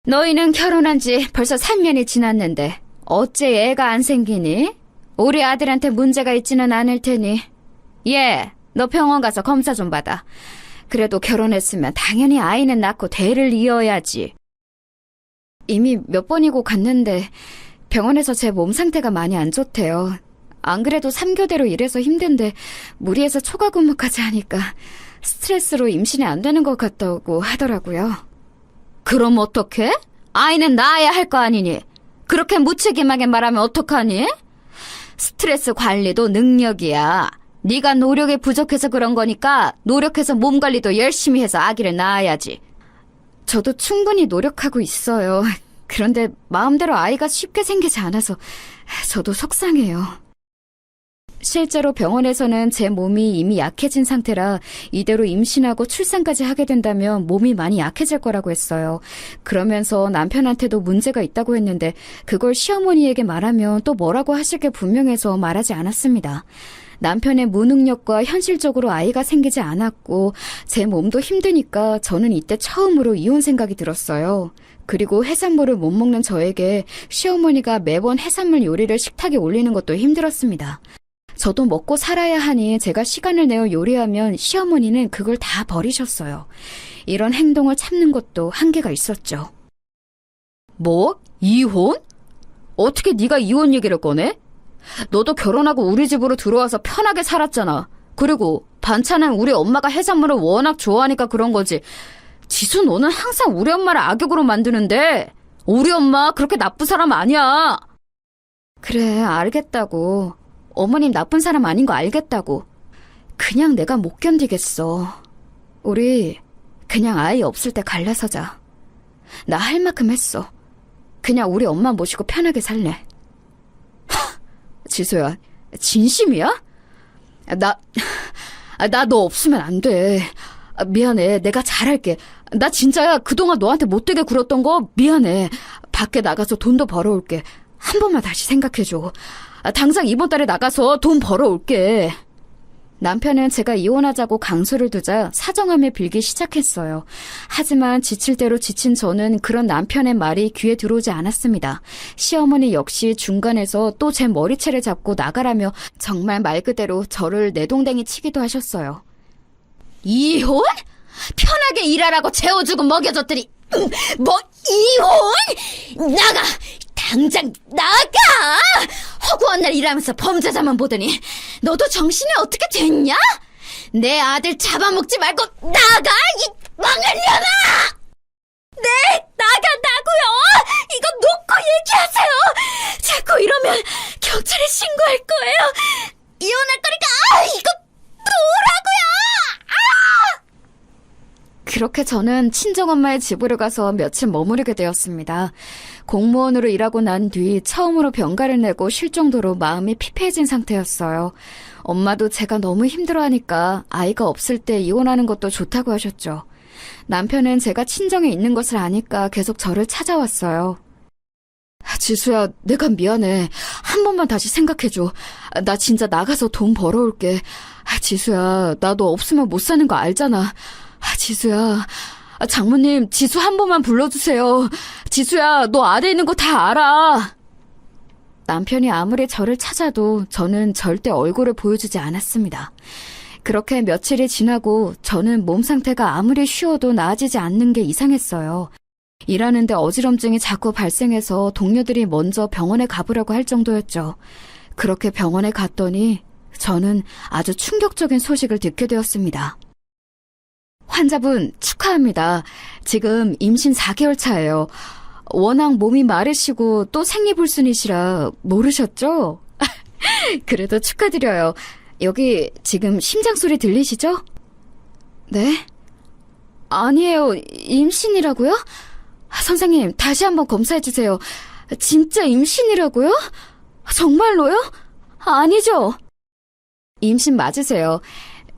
너희는 결혼한 지 벌써 3년이 지났는데 어째 애가 안 생기니? 우리 아들한테 문제가 있지는 않을 테니 너 병원 가서 검사 좀 받아. 그래도 결혼했으면 당연히 아이는 낳고 대를 이어야지. 이미 몇 번이고 갔는데 병원에서 제 몸 상태가 많이 안 좋대요. 안 그래도 3교대로 일해서 힘든데 무리해서 초과 근무까지 하니까 스트레스로 임신이 안 되는 것 같다고 하더라고요. 그럼 어떡해? 아이는 낳아야 할 거 아니니? 그렇게 무책임하게 말하면 어떡하니? 스트레스 관리도 능력이야. 네가 노력이 부족해서 그런 거니까 노력해서 몸 관리도 열심히 해서 아기를 낳아야지. 저도 충분히 노력하고 있어요. 그런데 마음대로 아이가 쉽게 생기지 않아서 저도 속상해요. 실제로 병원에서는 제 몸이 이미 약해진 상태라 이대로 임신하고 출산까지 하게 된다면 몸이 많이 약해질 거라고 했어요. 그러면서 남편한테도 문제가 있다고 했는데 그걸 시어머니에게 말하면 또 뭐라고 하실 게 분명해서 말하지 않았습니다. 남편의 무능력과 현실적으로 아이가 생기지 않았고 제 몸도 힘드니까 저는 이때 처음으로 이혼 생각이 들었어요. 그리고 해산물을 못 먹는 저에게 시어머니가 매번 해산물 요리를 식탁에 올리는 것도 힘들었습니다. 저도 먹고 살아야 하니 제가 시간을 내어 요리하면 시어머니는 그걸 다 버리셨어요. 이런 행동을 참는 것도 한계가 있었죠. 뭐? 이혼? 어떻게 네가 이혼 얘기를 꺼내? 너도 결혼하고 우리 집으로 들어와서 편하게 살았잖아. 그리고 반찬은 우리 엄마가 해산물을 워낙 좋아하니까 그런 거지. 지수, 너는 항상 우리 엄마를 악역으로 만드는데 우리 엄마 그렇게 나쁜 사람 아니야. 그래, 알겠다고. 어머님 나쁜 사람 아닌 거 알겠다고. 그냥 내가 못 견디겠어. 우리 그냥 아이 없을 때 갈라서자. 나 할 만큼 했어. 그냥 우리 엄마 모시고 편하게 살래. 지수야, 진심이야? 나 너 없으면 안 돼. 미안해. 내가 잘할게. 나 진짜야. 그동안 너한테 못되게 굴었던 거 미안해. 밖에 나가서 돈도 벌어올게. 한 번만 다시 생각해줘. 당장 이번 달에 나가서 돈 벌어올게. 남편은 제가 이혼하자고 강수를 두자 사정함에 빌기 시작했어요. 하지만 지칠 대로 지친 저는 그런 남편의 말이 귀에 들어오지 않았습니다. 시어머니 역시 중간에서 또 제 머리채를 잡고 나가라며 정말 말 그대로 저를 내동댕이 치기도 하셨어요. 이혼? 편하게 일하라고 재워주고 먹여줬더니 뭐 이혼? 나가! 당장 나가! 허구한 날 일하면서 범죄자만 보더니 너도 정신이 어떻게 됐냐? 내 아들 잡아먹지 말고 나가! 이 망할년아! 네, 나간다고요! 이거 놓고 얘기하세요! 자꾸 이러면 경찰에 신고할 거예요! 이혼할 거니까 이거 놓으라고요! 그렇게 저는 친정엄마의 집으로 가서 며칠 머무르게 되었습니다. 공무원으로 일하고 난 뒤 처음으로 병가를 내고 쉴 정도로 마음이 피폐해진 상태였어요. 엄마도 제가 너무 힘들어하니까 아이가 없을 때 이혼하는 것도 좋다고 하셨죠. 남편은 제가 친정에 있는 것을 아니까 계속 저를 찾아왔어요. 지수야, 내가 미안해. 한 번만 다시 생각해줘. 나 진짜 나가서 돈 벌어올게. 지수야, 나 너 없으면 못 사는 거 알잖아. 지수야, 장모님, 지수 한 번만 불러주세요. 지수야, 너 아래 있는 거 다 알아. 남편이 아무리 저를 찾아도 저는 절대 얼굴을 보여주지 않았습니다. 그렇게 며칠이 지나고 저는 몸 상태가 아무리 쉬어도 나아지지 않는 게 이상했어요. 일하는데 어지럼증이 자꾸 발생해서 동료들이 먼저 병원에 가보라고 할 정도였죠. 그렇게 병원에 갔더니 저는 아주 충격적인 소식을 듣게 되었습니다. 환자분 축하합니다. 지금 임신 4개월 차예요. 워낙 몸이 마르시고 또 생리불순이시라 모르셨죠? 그래도 축하드려요. 여기 지금 심장 소리 들리시죠? 네? 아니에요. 임신이라고요? 선생님, 다시 한번 검사해주세요. 진짜 임신이라고요? 정말로요? 아니죠? 임신 맞으세요.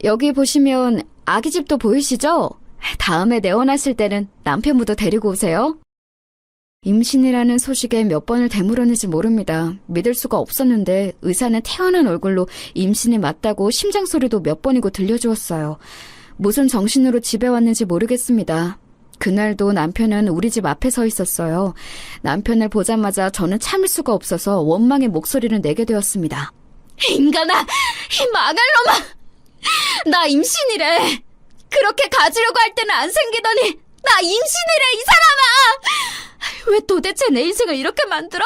여기 보시면 아기집도 보이시죠? 다음에 내원하실 때는 남편분도 데리고 오세요. 임신이라는 소식에 몇 번을 되물었는지 모릅니다. 믿을 수가 없었는데 의사는 태어난 얼굴로 임신이 맞다고 심장 소리도 몇 번이고 들려주었어요. 무슨 정신으로 집에 왔는지 모르겠습니다. 그날도 남편은 우리 집 앞에 서 있었어요. 남편을 보자마자 저는 참을 수가 없어서 원망의 목소리를 내게 되었습니다. 인간아! 이 망할 놈아! 나 임신이래. 그렇게 가지려고 할 때는 안 생기더니 나 임신이래, 이 사람아. 왜 도대체 내 인생을 이렇게 만들어?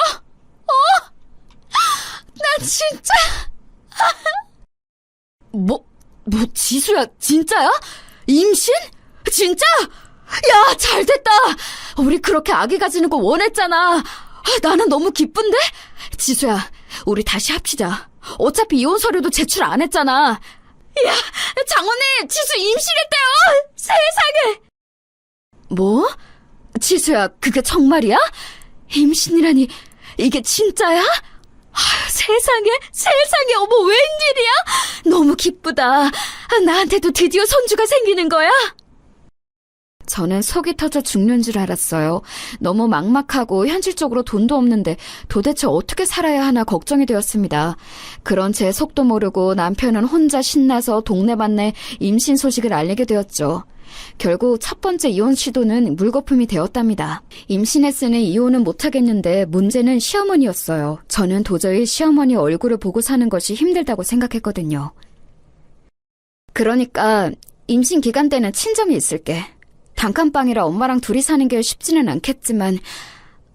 나 진짜. 뭐 지수야, 진짜야? 임신? 진짜? 야, 잘됐다. 우리 그렇게 아기 가지는 거 원했잖아. 나는 너무 기쁜데? 지수야, 우리 다시 합치자. 어차피 이혼 서류도 제출 안 했잖아. 야, 장모님, 지수 임신했대요. 세상에. 뭐? 지수야, 그게 정말이야? 임신이라니, 이게 진짜야? 세상에, 어머, 웬일이야? 너무 기쁘다. 나한테도 드디어 손주가 생기는 거야? 저는 속이 터져 죽는 줄 알았어요. 너무 막막하고 현실적으로 돈도 없는데 도대체 어떻게 살아야 하나 걱정이 되었습니다. 그런 제 속도 모르고 남편은 혼자 신나서 동네방네 임신 소식을 알리게 되었죠. 결국 첫 번째 이혼 시도는 물거품이 되었답니다. 임신했으니 이혼은 못하겠는데 문제는 시어머니였어요. 저는 도저히 시어머니 얼굴을 보고 사는 것이 힘들다고 생각했거든요. 그러니까 임신 기간 때는 친정에 있을게. 단칸방이라 엄마랑 둘이 사는 게 쉽지는 않겠지만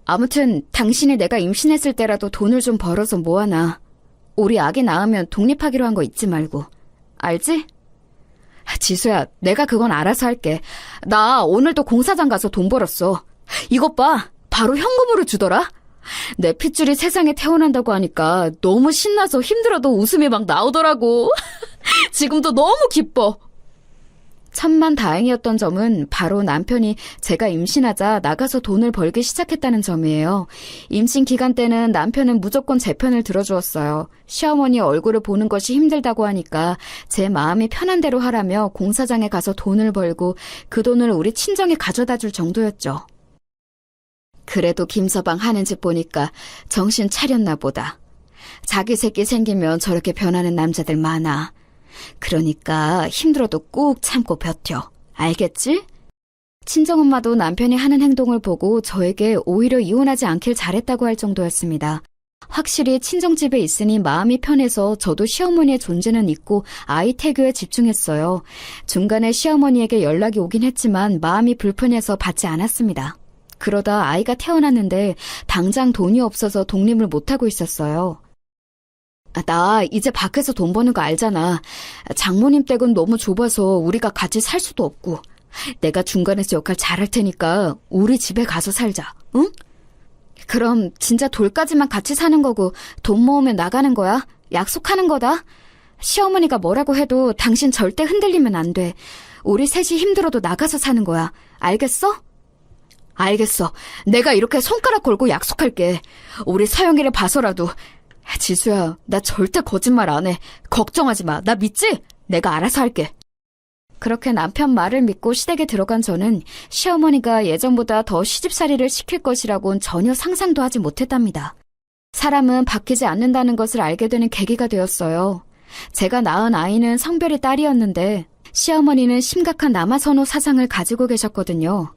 아무튼 당신이 내가 임신했을 때라도 돈을 좀 벌어서 모아놔. 우리 아기 낳으면 독립하기로 한 거 잊지 말고. 알지? 지수야, 내가 그건 알아서 할게. 나 오늘도 공사장 가서 돈 벌었어. 이것 봐. 바로 현금으로 주더라. 내 핏줄이 세상에 태어난다고 하니까 너무 신나서 힘들어도 웃음이 막 나오더라고. 지금도 너무 기뻐. 천만 다행이었던 점은 바로 남편이 제가 임신하자 나가서 돈을 벌기 시작했다는 점이에요. 임신 기간 때는 남편은 무조건 제 편을 들어주었어요. 시어머니 얼굴을 보는 것이 힘들다고 하니까 제 마음이 편한 대로 하라며 공사장에 가서 돈을 벌고 그 돈을 우리 친정에 가져다 줄 정도였죠. 그래도 김서방 하는 짓 보니까 정신 차렸나 보다. 자기 새끼 생기면 저렇게 변하는 남자들 많아. 그러니까 힘들어도 꾹 참고 버텨. 알겠지? 친정엄마도 남편이 하는 행동을 보고 저에게 오히려 이혼하지 않길 잘했다고 할 정도였습니다. 확실히 친정집에 있으니 마음이 편해서 저도 시어머니의 존재는 잊고 아이 태교에 집중했어요. 중간에 시어머니에게 연락이 오긴 했지만 마음이 불편해서 받지 않았습니다. 그러다 아이가 태어났는데 당장 돈이 없어서 독립을 못하고 있었어요. 나 이제 밖에서 돈 버는 거 알잖아. 장모님 댁은 너무 좁아서 우리가 같이 살 수도 없고. 내가 중간에서 역할 잘할 테니까 우리 집에 가서 살자. 응? 그럼 진짜 돌까지만 같이 사는 거고 돈 모으면 나가는 거야? 약속하는 거다. 시어머니가 뭐라고 해도 당신 절대 흔들리면 안 돼. 우리 셋이 힘들어도 나가서 사는 거야. 알겠어? 알겠어. 내가 이렇게 손가락 걸고 약속할게. 우리 서영이를 봐서라도. 지수야, 나 절대 거짓말 안 해. 걱정하지 마. 나 믿지? 내가 알아서 할게. 그렇게 남편 말을 믿고 시댁에 들어간 저는 시어머니가 예전보다 더 시집살이를 시킬 것이라고는 전혀 상상도 하지 못했답니다. 사람은 바뀌지 않는다는 것을 알게 되는 계기가 되었어요. 제가 낳은 아이는 성별이 딸이었는데 시어머니는 심각한 남아선호 사상을 가지고 계셨거든요.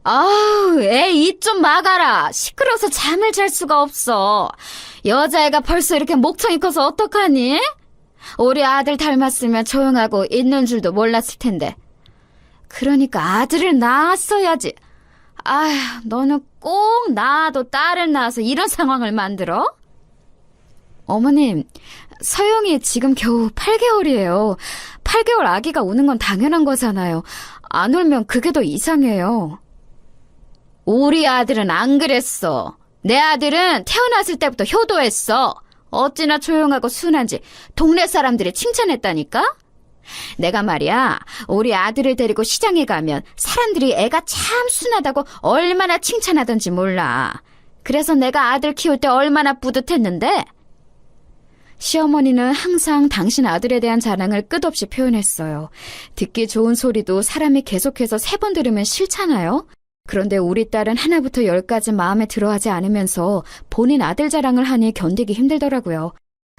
아우, 애 입 좀 막아라. 시끄러워서 잠을 잘 수가 없어. 여자애가 벌써 이렇게 목청이 커서 어떡하니? 우리 아들 닮았으면 조용하고 있는 줄도 몰랐을 텐데. 그러니까 아들을 낳았어야지. 아휴, 너는 꼭 낳아도 딸을 낳아서 이런 상황을 만들어? 어머님, 서영이 지금 겨우 8개월이에요. 8개월 아기가 우는 건 당연한 거잖아요. 안 울면 그게 더 이상해요. 우리 아들은 안 그랬어. 내 아들은 태어났을 때부터 효도했어. 어찌나 조용하고 순한지 동네 사람들이 칭찬했다니까? 내가 말이야, 우리 아들을 데리고 시장에 가면 사람들이 애가 참 순하다고 얼마나 칭찬하던지 몰라. 그래서 내가 아들 키울 때 얼마나 뿌듯했는데? 시어머니는 항상 당신 아들에 대한 자랑을 끝없이 표현했어요. 듣기 좋은 소리도 사람이 계속해서 3번 들으면 싫잖아요? 그런데 우리 딸은 하나부터 10까지 마음에 들어하지 않으면서 본인 아들 자랑을 하니 견디기 힘들더라고요.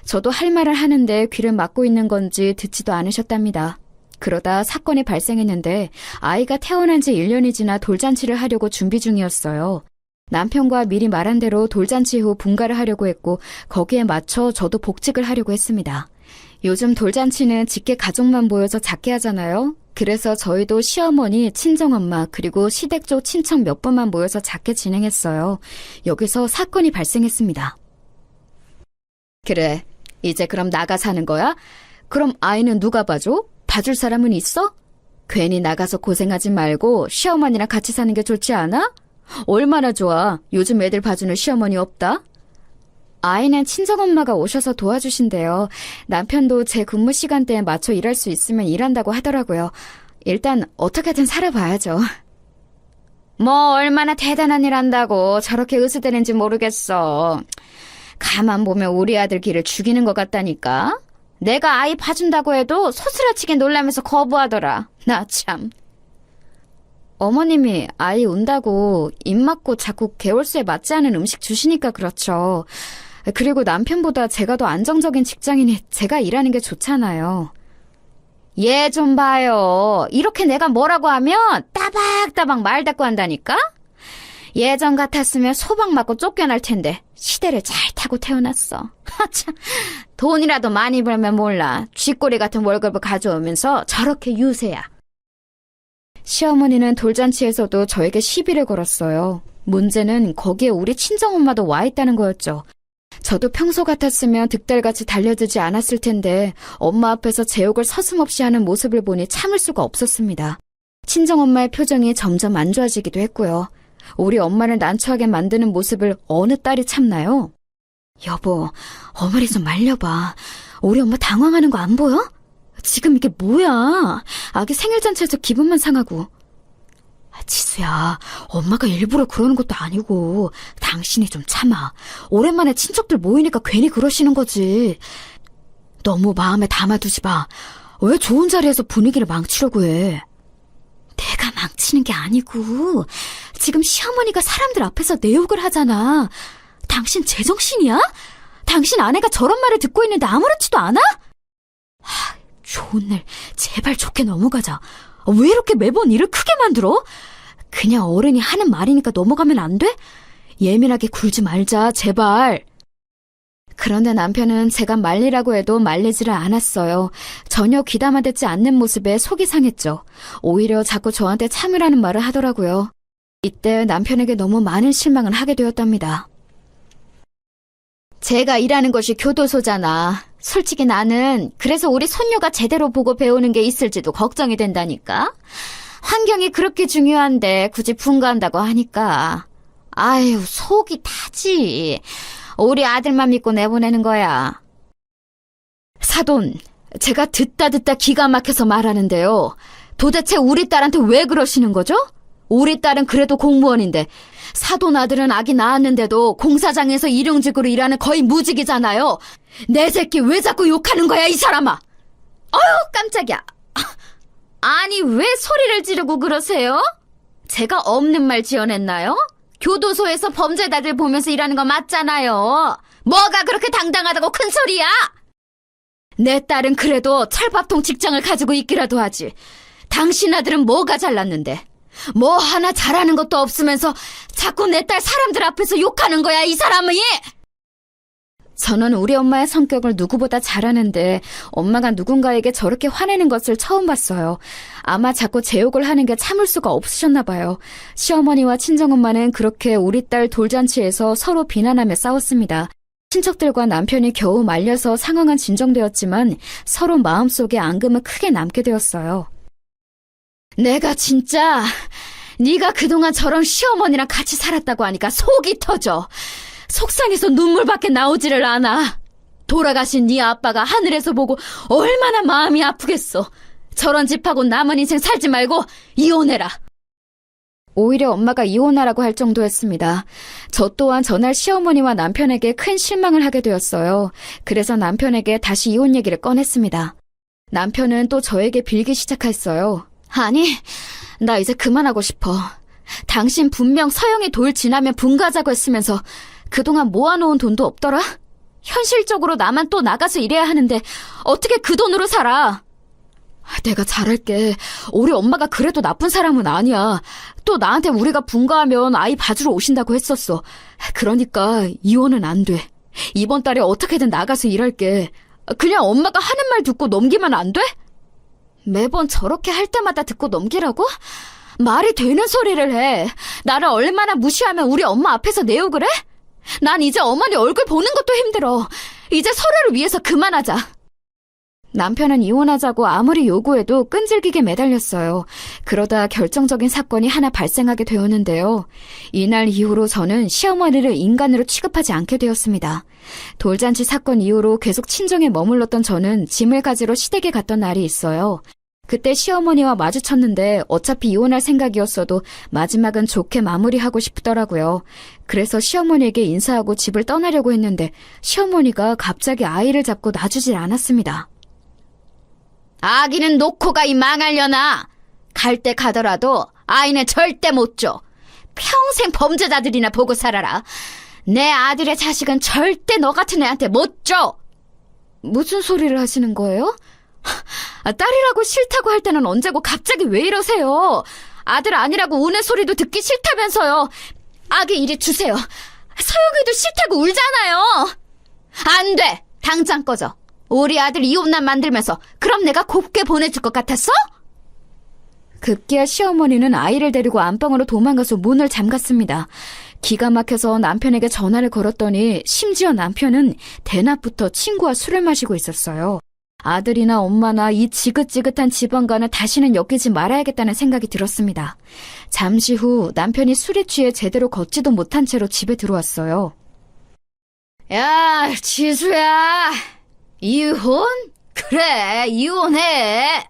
저도 할 말을 하는데 귀를 막고 있는 건지 듣지도 않으셨답니다. 그러다 사건이 발생했는데 아이가 태어난 지 1년이 지나 돌잔치를 하려고 준비 중이었어요. 남편과 미리 말한 대로 돌잔치 후 분가를 하려고 했고 거기에 맞춰 저도 복직을 하려고 했습니다. 요즘 돌잔치는 직계 가족만 모여서 작게 하잖아요. 그래서 저희도 시어머니, 친정엄마, 그리고 시댁 쪽 친척 몇 분만 모여서 작게 진행했어요. 여기서 사건이 발생했습니다. 그래, 이제 그럼 나가 사는 거야? 그럼 아이는 누가 봐줘? 봐줄 사람은 있어? 괜히 나가서 고생하지 말고 시어머니랑 같이 사는 게 좋지 않아? 얼마나 좋아. 요즘 애들 봐주는 시어머니 없다? 아이는 친정엄마가 오셔서 도와주신대요. 남편도 제 근무 시간대에 맞춰 일할 수 있으면 일한다고 하더라고요. 일단 어떻게든 살아봐야죠. 뭐 얼마나 대단한 일 한다고 저렇게 으스대는지 모르겠어. 가만 보면 우리 아들 길을 죽이는 것 같다니까. 내가 아이 봐준다고 해도 소스라치게 놀라면서 거부하더라. 나 참. 어머님이 아이 운다고 입 맞고 자꾸 개월수에 맞지 않은 음식 주시니까 그렇죠. 그리고 남편보다 제가 더 안정적인 직장이니 제가 일하는 게 좋잖아요. 얘 좀 봐요. 이렇게 내가 뭐라고 하면 따박따박 말대꾸 한다니까? 예전 같았으면 소방 맞고 쫓겨날 텐데 시대를 잘 타고 태어났어. 하참, 돈이라도 많이 벌면 몰라. 쥐꼬리 같은 월급을 가져오면서 저렇게 유세야. 시어머니는 돌잔치에서도 저에게 시비를 걸었어요. 문제는 거기에 우리 친정엄마도 와 있다는 거였죠. 저도 평소 같았으면 득달같이 달려들지 않았을 텐데 엄마 앞에서 제 욕을 서슴없이 하는 모습을 보니 참을 수가 없었습니다. 친정엄마의 표정이 점점 안 좋아지기도 했고요. 우리 엄마를 난처하게 만드는 모습을 어느 딸이 참나요? 여보, 어머니 좀 말려봐. 우리 엄마 당황하는 거 안 보여? 지금 이게 뭐야? 아기 생일잔치에서 기분만 상하고. 지수야, 엄마가 일부러 그러는 것도 아니고 당신이 좀 참아. 오랜만에 친척들 모이니까 괜히 그러시는 거지. 너무 마음에 담아두지 마. 왜 좋은 자리에서 분위기를 망치려고 해? 내가 망치는 게 아니고 지금 시어머니가 사람들 앞에서 내 욕을 하잖아. 당신 제정신이야? 당신 아내가 저런 말을 듣고 있는데 아무렇지도 않아? 좋은 날 제발 좋게 넘어가자. 왜 이렇게 매번 일을 크게 만들어? 그냥 어른이 하는 말이니까 넘어가면 안 돼? 예민하게 굴지 말자, 제발. 그런데 남편은 제가 말리라고 해도 말리지를 않았어요. 전혀 귀담아 듣지 않는 모습에 속이 상했죠. 오히려 자꾸 저한테 참으라는 말을 하더라고요. 이때 남편에게 너무 많은 실망을 하게 되었답니다. 제가 일하는 곳이 교도소잖아. 솔직히 나는 그래서 우리 손녀가 제대로 보고 배우는 게 있을지도 걱정이 된다니까. 환경이 그렇게 중요한데 굳이 분가한다고 하니까. 아유, 속이 타지. 우리 아들만 믿고 내보내는 거야. 사돈, 제가 듣다 기가 막혀서 말하는데요. 도대체 우리 딸한테 왜 그러시는 거죠? 우리 딸은 그래도 공무원인데 사돈 아들은 아기 낳았는데도 공사장에서 일용직으로 일하는 거의 무직이잖아요. 내 새끼 왜 자꾸 욕하는 거야, 이 사람아? 어휴, 깜짝이야. 아니, 왜 소리를 지르고 그러세요? 제가 없는 말 지어냈나요? 교도소에서 범죄자들 보면서 일하는 거 맞잖아요. 뭐가 그렇게 당당하다고 큰 소리야? 내 딸은 그래도 철밥통 직장을 가지고 있기라도 하지. 당신 아들은 뭐가 잘났는데? 뭐 하나 잘하는 것도 없으면서 자꾸 내 딸 사람들 앞에서 욕하는 거야, 이 사람이! 저는 우리 엄마의 성격을 누구보다 잘 아는데 엄마가 누군가에게 저렇게 화내는 것을 처음 봤어요. 아마 자꾸 제 욕을 하는 게 참을 수가 없으셨나 봐요. 시어머니와 친정엄마는 그렇게 우리 딸 돌잔치에서 서로 비난하며 싸웠습니다. 친척들과 남편이 겨우 말려서 상황은 진정되었지만 서로 마음속에 앙금은 크게 남게 되었어요. 내가 진짜 네가 그동안 저런 시어머니랑 같이 살았다고 하니까 속이 터져. 속상해서 눈물밖에 나오지를 않아. 돌아가신 네 아빠가 하늘에서 보고 얼마나 마음이 아프겠어. 저런 집하고 남은 인생 살지 말고 이혼해라. 오히려 엄마가 이혼하라고 할 정도였습니다. 저 또한 전날 시어머니와 남편에게 큰 실망을 하게 되었어요. 그래서 남편에게 다시 이혼 얘기를 꺼냈습니다. 남편은 또 저에게 빌기 시작했어요. 아니, 나 이제 그만하고 싶어. 당신 분명 서영이 돌 지나면 분가하자고 했으면서 그동안 모아놓은 돈도 없더라? 현실적으로 나만 또 나가서 일해야 하는데 어떻게 그 돈으로 살아? 내가 잘할게. 우리 엄마가 그래도 나쁜 사람은 아니야. 또 나한테 우리가 분가하면 아이 봐주러 오신다고 했었어. 그러니까 이혼은 안 돼. 이번 달에 어떻게든 나가서 일할게. 그냥 엄마가 하는 말 듣고 넘기면 안 돼? 매번 저렇게 할 때마다 듣고 넘기라고? 말이 되는 소리를 해. 나를 얼마나 무시하면 우리 엄마 앞에서 내 욕을 해? 난 이제 어머니 얼굴 보는 것도 힘들어. 이제 서로를 위해서 그만하자. 남편은 이혼하자고 아무리 요구해도 끈질기게 매달렸어요. 그러다 결정적인 사건이 하나 발생하게 되었는데요. 이날 이후로 저는 시어머니를 인간으로 취급하지 않게 되었습니다. 돌잔치 사건 이후로 계속 친정에 머물렀던 저는 짐을 가지러 시댁에 갔던 날이 있어요. 그때 시어머니와 마주쳤는데 어차피 이혼할 생각이었어도 마지막은 좋게 마무리하고 싶더라고요. 그래서 시어머니에게 인사하고 집을 떠나려고 했는데 시어머니가 갑자기 아이를 잡고 놔주질 않았습니다. 아기는 놓고 가, 이 망하려나. 갈 때 가더라도 아이는 절대 못 줘. 평생 범죄자들이나 보고 살아라. 내 아들의 자식은 절대 너 같은 애한테 못 줘. 무슨 소리를 하시는 거예요? 딸이라고 싫다고 할 때는 언제고 갑자기 왜 이러세요? 아들 아니라고 우는 소리도 듣기 싫다면서요. 아기 이리 주세요. 서영이도 싫다고 울잖아요. 안 돼. 당장 꺼져. 우리 아들 이혼남 만들면서 그럼 내가 곱게 보내줄 것 같았어? 급기야 시어머니는 아이를 데리고 안방으로 도망가서 문을 잠갔습니다. 기가 막혀서 남편에게 전화를 걸었더니 심지어 남편은 대낮부터 친구와 술을 마시고 있었어요. 아들이나 엄마나 이 지긋지긋한 집안과는 다시는 엮이지 말아야겠다는 생각이 들었습니다. 잠시 후 남편이 술에 취해 제대로 걷지도 못한 채로 집에 들어왔어요. 야, 지수야. 이혼? 그래, 이혼해.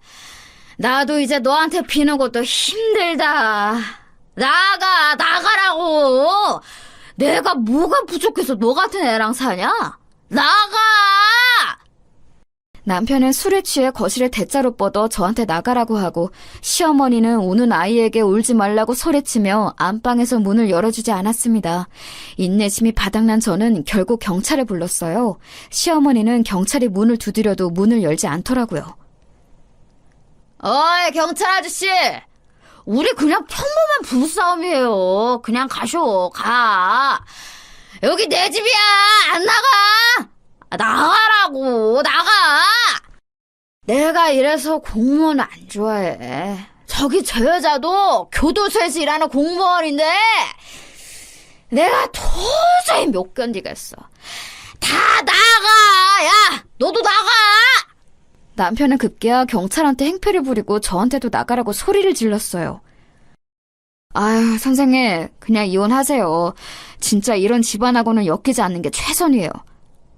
나도 이제 너한테 피는 것도 힘들다. 나가라고. 내가 뭐가 부족해서 너 같은 애랑 사냐? 나가! 남편은 술에 취해 거실에 대자로 뻗어 저한테 나가라고 하고 시어머니는 우는 아이에게 울지 말라고 소리치며 안방에서 문을 열어주지 않았습니다. 인내심이 바닥난 저는 결국 경찰을 불렀어요. 시어머니는 경찰이 문을 두드려도 문을 열지 않더라고요. 어이, 경찰 아저씨! 우리 그냥 평범한 부부싸움이에요. 그냥 가쇼, 가. 여기 내 집이야! 안 나가! 나가라고, 나가! 내가 이래서 공무원 안 좋아해. 저기 저 여자도 교도소에서 일하는 공무원인데 내가 도저히 못 견디겠어. 다 나가! 야, 너도 나가! 남편은 급기야 경찰한테 행패를 부리고 저한테도 나가라고 소리를 질렀어요. 아유, 선생님, 그냥 이혼하세요. 진짜 이런 집안하고는 엮이지 않는 게 최선이에요.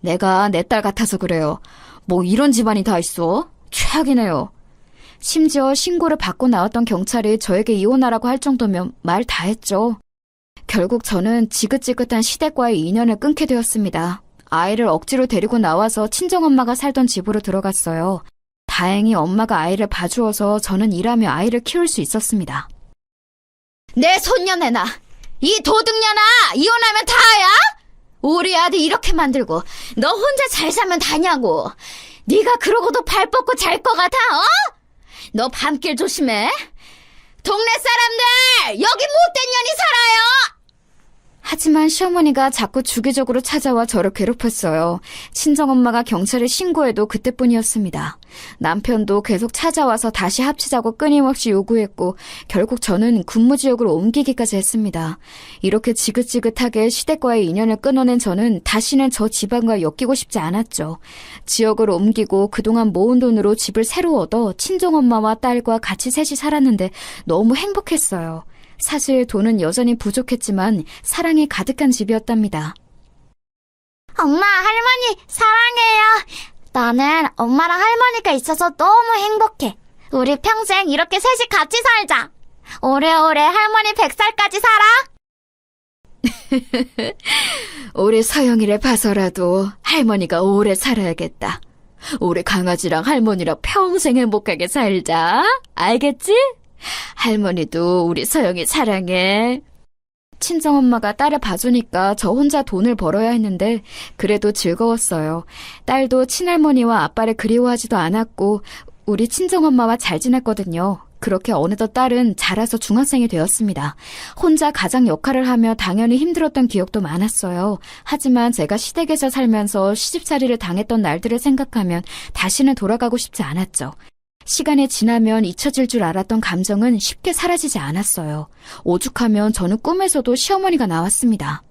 내가 내 딸 같아서 그래요. 뭐 이런 집안이 다 있어? 최악이네요. 심지어 신고를 받고 나왔던 경찰이 저에게 이혼하라고 할 정도면 말 다 했죠. 결국 저는 지긋지긋한 시댁과의 인연을 끊게 되었습니다. 아이를 억지로 데리고 나와서 친정엄마가 살던 집으로 들어갔어요. 다행히 엄마가 아이를 봐주어서 저는 일하며 아이를 키울 수 있었습니다. 내 손녀내나, 이 도둑년아, 이혼하면 다야? 우리 아들 이렇게 만들고 너 혼자 잘 살면 다냐고. 네가 그러고도 발 뻗고 잘 것 같아, 어? 너 밤길 조심해. 동네 사람들, 여기 못된 년이 살아요. 하지만 시어머니가 자꾸 주기적으로 찾아와 저를 괴롭혔어요. 친정엄마가 경찰에 신고해도 그때뿐이었습니다. 남편도 계속 찾아와서 다시 합치자고 끊임없이 요구했고 결국 저는 근무지역으로 옮기기까지 했습니다. 이렇게 지긋지긋하게 시댁과의 인연을 끊어낸 저는 다시는 저 집안과 엮이고 싶지 않았죠. 지역을 옮기고 그동안 모은 돈으로 집을 새로 얻어 친정엄마와 딸과 같이 셋이 살았는데 너무 행복했어요. 사실 돈은 여전히 부족했지만 사랑이 가득한 집이었답니다. 엄마, 할머니, 사랑해요. 나는 엄마랑 할머니가 있어서 너무 행복해. 우리 평생 이렇게 셋이 같이 살자. 오래오래 할머니 100살까지 살아. 우리 서영이를 봐서라도 할머니가 오래 살아야겠다. 우리 강아지랑 할머니랑 평생 행복하게 살자. 알겠지? 할머니도 우리 서영이 사랑해. 친정엄마가 딸을 봐주니까 저 혼자 돈을 벌어야 했는데 그래도 즐거웠어요. 딸도 친할머니와 아빠를 그리워하지도 않았고 우리 친정엄마와 잘 지냈거든요. 그렇게 어느덧 딸은 자라서 중학생이 되었습니다. 혼자 가장 역할을 하며 당연히 힘들었던 기억도 많았어요. 하지만 제가 시댁에서 살면서 시집살이를 당했던 날들을 생각하면 다시는 돌아가고 싶지 않았죠. 시간이 지나면 잊혀질 줄 알았던 감정은 쉽게 사라지지 않았어요. 오죽하면 저는 꿈에서도 시어머니가 나왔습니다.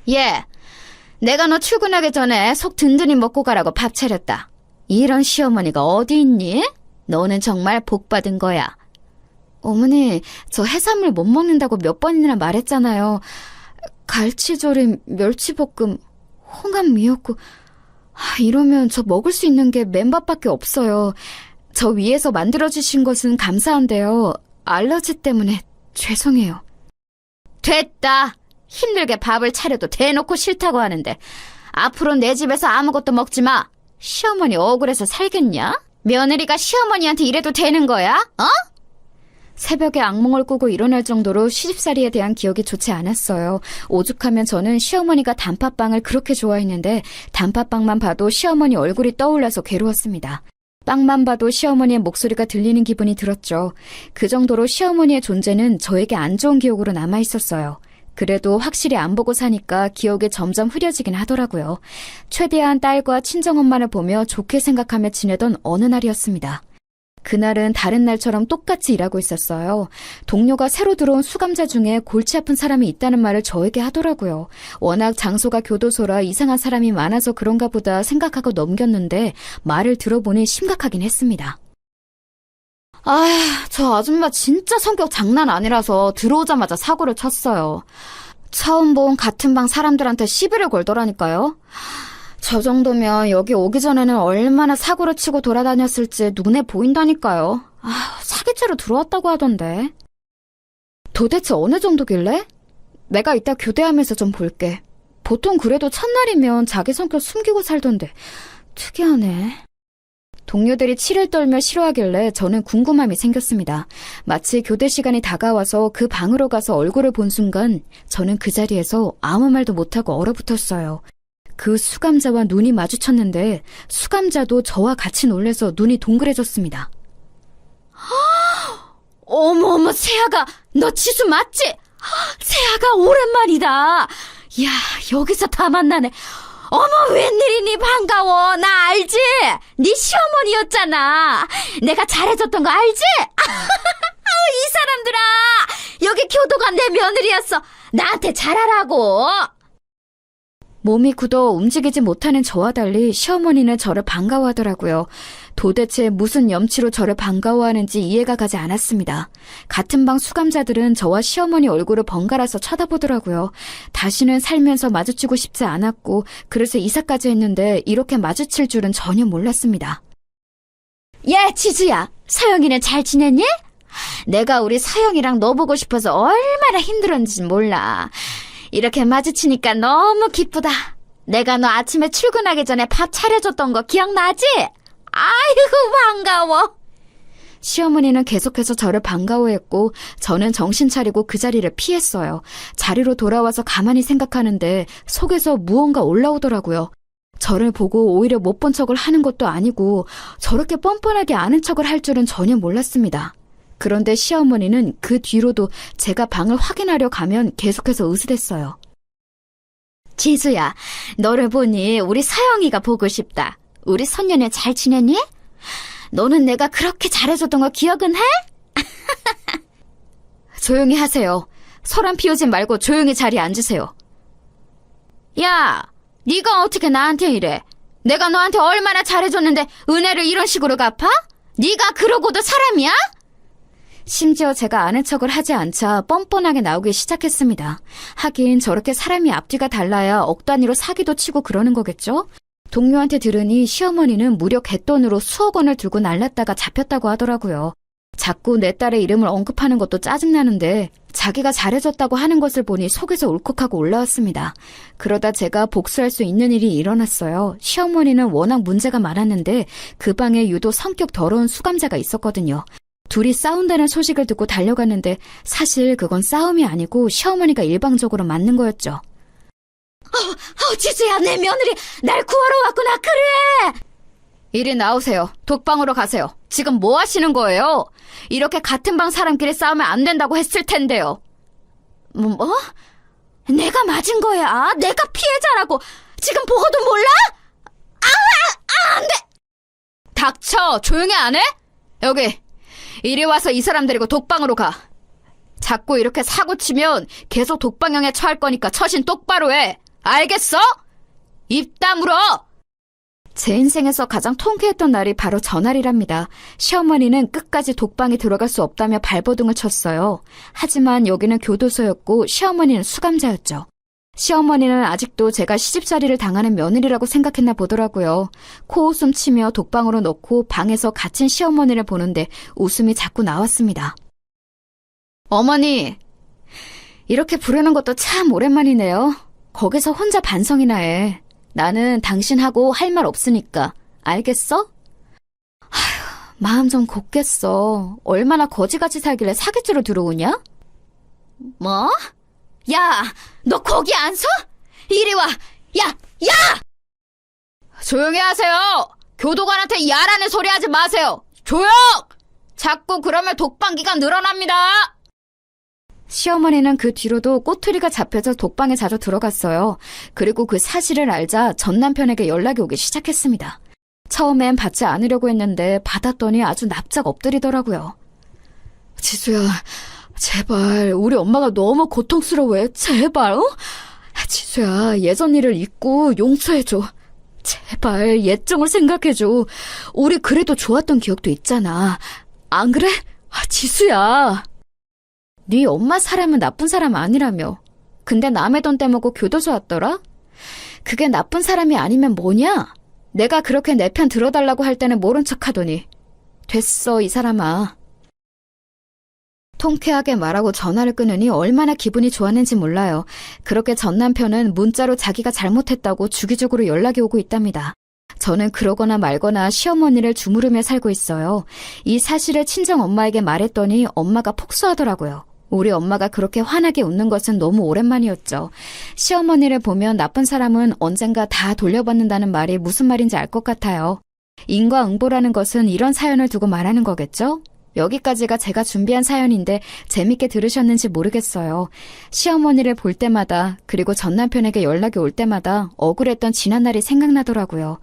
예, 내가 너 출근하기 전에 속 든든히 먹고 가라고 밥 차렸다. 이런 시어머니가 어디 있니? 너는 정말 복 받은 거야. 어머니, 저 해산물 못 먹는다고 몇 번이나 말했잖아요. 갈치조림, 멸치볶음, 홍합 미역국... 이러면 저 먹을 수 있는 게 맨밥밖에 없어요. 저 위에서 만들어주신 것은 감사한데요. 알러지 때문에 죄송해요. 됐다. 힘들게 밥을 차려도 대놓고 싫다고 하는데 앞으로 내 집에서 아무것도 먹지 마. 시어머니 억울해서 살겠냐? 며느리가 시어머니한테 이래도 되는 거야? 어? 새벽에 악몽을 꾸고 일어날 정도로 시집살이에 대한 기억이 좋지 않았어요. 오죽하면 저는 시어머니가 단팥빵을 그렇게 좋아했는데 단팥빵만 봐도 시어머니 얼굴이 떠올라서 괴로웠습니다. 빵만 봐도 시어머니의 목소리가 들리는 기분이 들었죠. 그 정도로 시어머니의 존재는 저에게 안 좋은 기억으로 남아있었어요. 그래도 확실히 안 보고 사니까 기억이 점점 흐려지긴 하더라고요. 최대한 딸과 친정엄마를 보며 좋게 생각하며 지내던 어느 날이었습니다. 그날은 다른 날처럼 똑같이 일하고 있었어요. 동료가 새로 들어온 수감자 중에 골치 아픈 사람이 있다는 말을 저에게 하더라고요. 워낙 장소가 교도소라 이상한 사람이 많아서 그런가 보다 생각하고 넘겼는데 말을 들어보니 심각하긴 했습니다. 저 아줌마 진짜 성격 장난 아니라서 들어오자마자 사고를 쳤어요. 처음 본 같은 방 사람들한테 시비를 걸더라니까요. 저 정도면 여기 오기 전에는 얼마나 사고를 치고 돌아다녔을지 눈에 보인다니까요. 사기죄로 들어왔다고 하던데. 도대체 어느 정도길래? 내가 이따 교대하면서 좀 볼게. 보통 그래도 첫날이면 자기 성격 숨기고 살던데 특이하네. 동료들이 치를 떨며 싫어하길래 저는 궁금함이 생겼습니다. 마치 교대 시간이 다가와서 그 방으로 가서 얼굴을 본 순간 저는 그 자리에서 아무 말도 못하고 얼어붙었어요. 그 수감자와 눈이 마주쳤는데 수감자도 저와 같이 놀래서 눈이 동그래졌습니다. 어머, 세아가, 너 지수 맞지? 세아가 오랜만이다. 야, 여기서 다 만나네. 어머, 웬일이니, 반가워. 나 알지? 네 시어머니였잖아. 내가 잘해줬던 거 알지? 이 사람들아, 여기 교도관 내 며느리였어. 나한테 잘하라고. 몸이 굳어 움직이지 못하는 저와 달리 시어머니는 저를 반가워하더라고요. 도대체 무슨 염치로 저를 반가워하는지 이해가 가지 않았습니다. 같은 방 수감자들은 저와 시어머니 얼굴을 번갈아서 쳐다보더라고요. 다시는 살면서 마주치고 싶지 않았고 그래서 이사까지 했는데 이렇게 마주칠 줄은 전혀 몰랐습니다. 야, 지수야, 서영이는 잘 지냈니? 내가 우리 서영이랑 너 보고 싶어서 얼마나 힘들었는지 몰라. 이렇게 마주치니까 너무 기쁘다. 내가 너 아침에 출근하기 전에 밥 차려줬던 거 기억나지? 아이고, 반가워. 시어머니는 계속해서 저를 반가워했고 저는 정신 차리고 그 자리를 피했어요. 자리로 돌아와서 가만히 생각하는데 속에서 무언가 올라오더라고요. 저를 보고 오히려 못 본 척을 하는 것도 아니고 저렇게 뻔뻔하게 아는 척을 할 줄은 전혀 몰랐습니다. 그런데 시어머니는 그 뒤로도 제가 방을 확인하려 가면 계속해서 으스댔어요. 지수야, 너를 보니 우리 서영이가 보고 싶다. 우리 손녀는 잘 지냈니? 너는 내가 그렇게 잘해줬던 거 기억은 해? 조용히 하세요. 소란 피우지 말고 조용히 자리에 앉으세요. 야, 네가 어떻게 나한테 이래? 내가 너한테 얼마나 잘해줬는데 은혜를 이런 식으로 갚아? 네가 그러고도 사람이야? 심지어 제가 아는 척을 하지 않자 뻔뻔하게 나오기 시작했습니다. 하긴 저렇게 사람이 앞뒤가 달라야 억 단위로 사기도 치고 그러는 거겠죠? 동료한테 들으니 시어머니는 무려 갯돈으로 수억 원을 들고 날랐다가 잡혔다고 하더라고요. 자꾸 내 딸의 이름을 언급하는 것도 짜증나는데 자기가 잘해줬다고 하는 것을 보니 속에서 울컥하고 올라왔습니다. 그러다 제가 복수할 수 있는 일이 일어났어요. 시어머니는 워낙 문제가 많았는데 그 방에 유독 성격 더러운 수감자가 있었거든요. 둘이 싸운다는 소식을 듣고 달려갔는데 사실 그건 싸움이 아니고 시어머니가 일방적으로 맞는 거였죠. 지수야, 내 며느리 날 구하러 왔구나. 그래. 이리 나오세요. 독방으로 가세요. 지금 뭐 하시는 거예요? 이렇게 같은 방 사람끼리 싸우면 안 된다고 했을 텐데요. 뭐? 내가 맞은 거야. 내가 피해자라고. 지금 보고도 몰라? 안 돼. 닥쳐. 조용히 안 해? 여기. 이리 와서 이 사람 데리고 독방으로 가. 자꾸 이렇게 사고치면 계속 독방형에 처할 거니까 처신 똑바로 해. 알겠어? 입 다물어. 제 인생에서 가장 통쾌했던 날이 바로 전날이랍니다. 시어머니는 끝까지 독방에 들어갈 수 없다며 발버둥을 쳤어요. 하지만 여기는 교도소였고 시어머니는 수감자였죠. 시어머니는 아직도 제가 시집살이를 당하는 며느리라고 생각했나 보더라고요. 코웃음 치며 독방으로 넣고 방에서 갇힌 시어머니를 보는데 웃음이 자꾸 나왔습니다. 어머니, 이렇게 부르는 것도 참 오랜만이네요. 거기서 혼자 반성이나 해. 나는 당신하고 할 말 없으니까. 알겠어? 아휴, 마음 좀 곱겠어. 얼마나 거지같이 살길래 사기죄로 들어오냐? 뭐? 야, 너 거기 안 서? 이리 와. 야! 조용히 하세요. 교도관한테 야라는 소리 하지 마세요. 조용! 자꾸 그러면 독방기가 늘어납니다. 시어머니는 그 뒤로도 꼬투리가 잡혀서 독방에 자주 들어갔어요. 그리고 그 사실을 알자 전 남편에게 연락이 오기 시작했습니다. 처음엔 받지 않으려고 했는데 받았더니 아주 납작 엎드리더라고요. 지수야, 제발 우리 엄마가 너무 고통스러워해. 제발, 어? 지수야, 예전 일을 잊고 용서해줘. 제발 예정을 생각해줘. 우리 그래도 좋았던 기억도 있잖아. 안 그래? 지수야. 네 엄마 사람은 나쁜 사람 아니라며. 근데 남의 돈 떼먹고 교도소 왔더라? 그게 나쁜 사람이 아니면 뭐냐? 내가 그렇게 내 편 들어달라고 할 때는 모른 척하더니. 됐어, 이 사람아. 통쾌하게 말하고 전화를 끊으니 얼마나 기분이 좋았는지 몰라요. 그렇게 전 남편은 문자로 자기가 잘못했다고 주기적으로 연락이 오고 있답니다. 저는 그러거나 말거나 시어머니를 주무르며 살고 있어요. 이 사실을 친정엄마에게 말했더니 엄마가 폭소하더라고요. 우리 엄마가 그렇게 환하게 웃는 것은 너무 오랜만이었죠. 시어머니를 보면 나쁜 사람은 언젠가 다 돌려받는다는 말이 무슨 말인지 알 것 같아요. 인과응보라는 것은 이런 사연을 두고 말하는 거겠죠? 여기까지가 제가 준비한 사연인데 재밌게 들으셨는지 모르겠어요. 시어머니를 볼 때마다 그리고 전 남편에게 연락이 올 때마다 억울했던 지난 날이 생각나더라고요.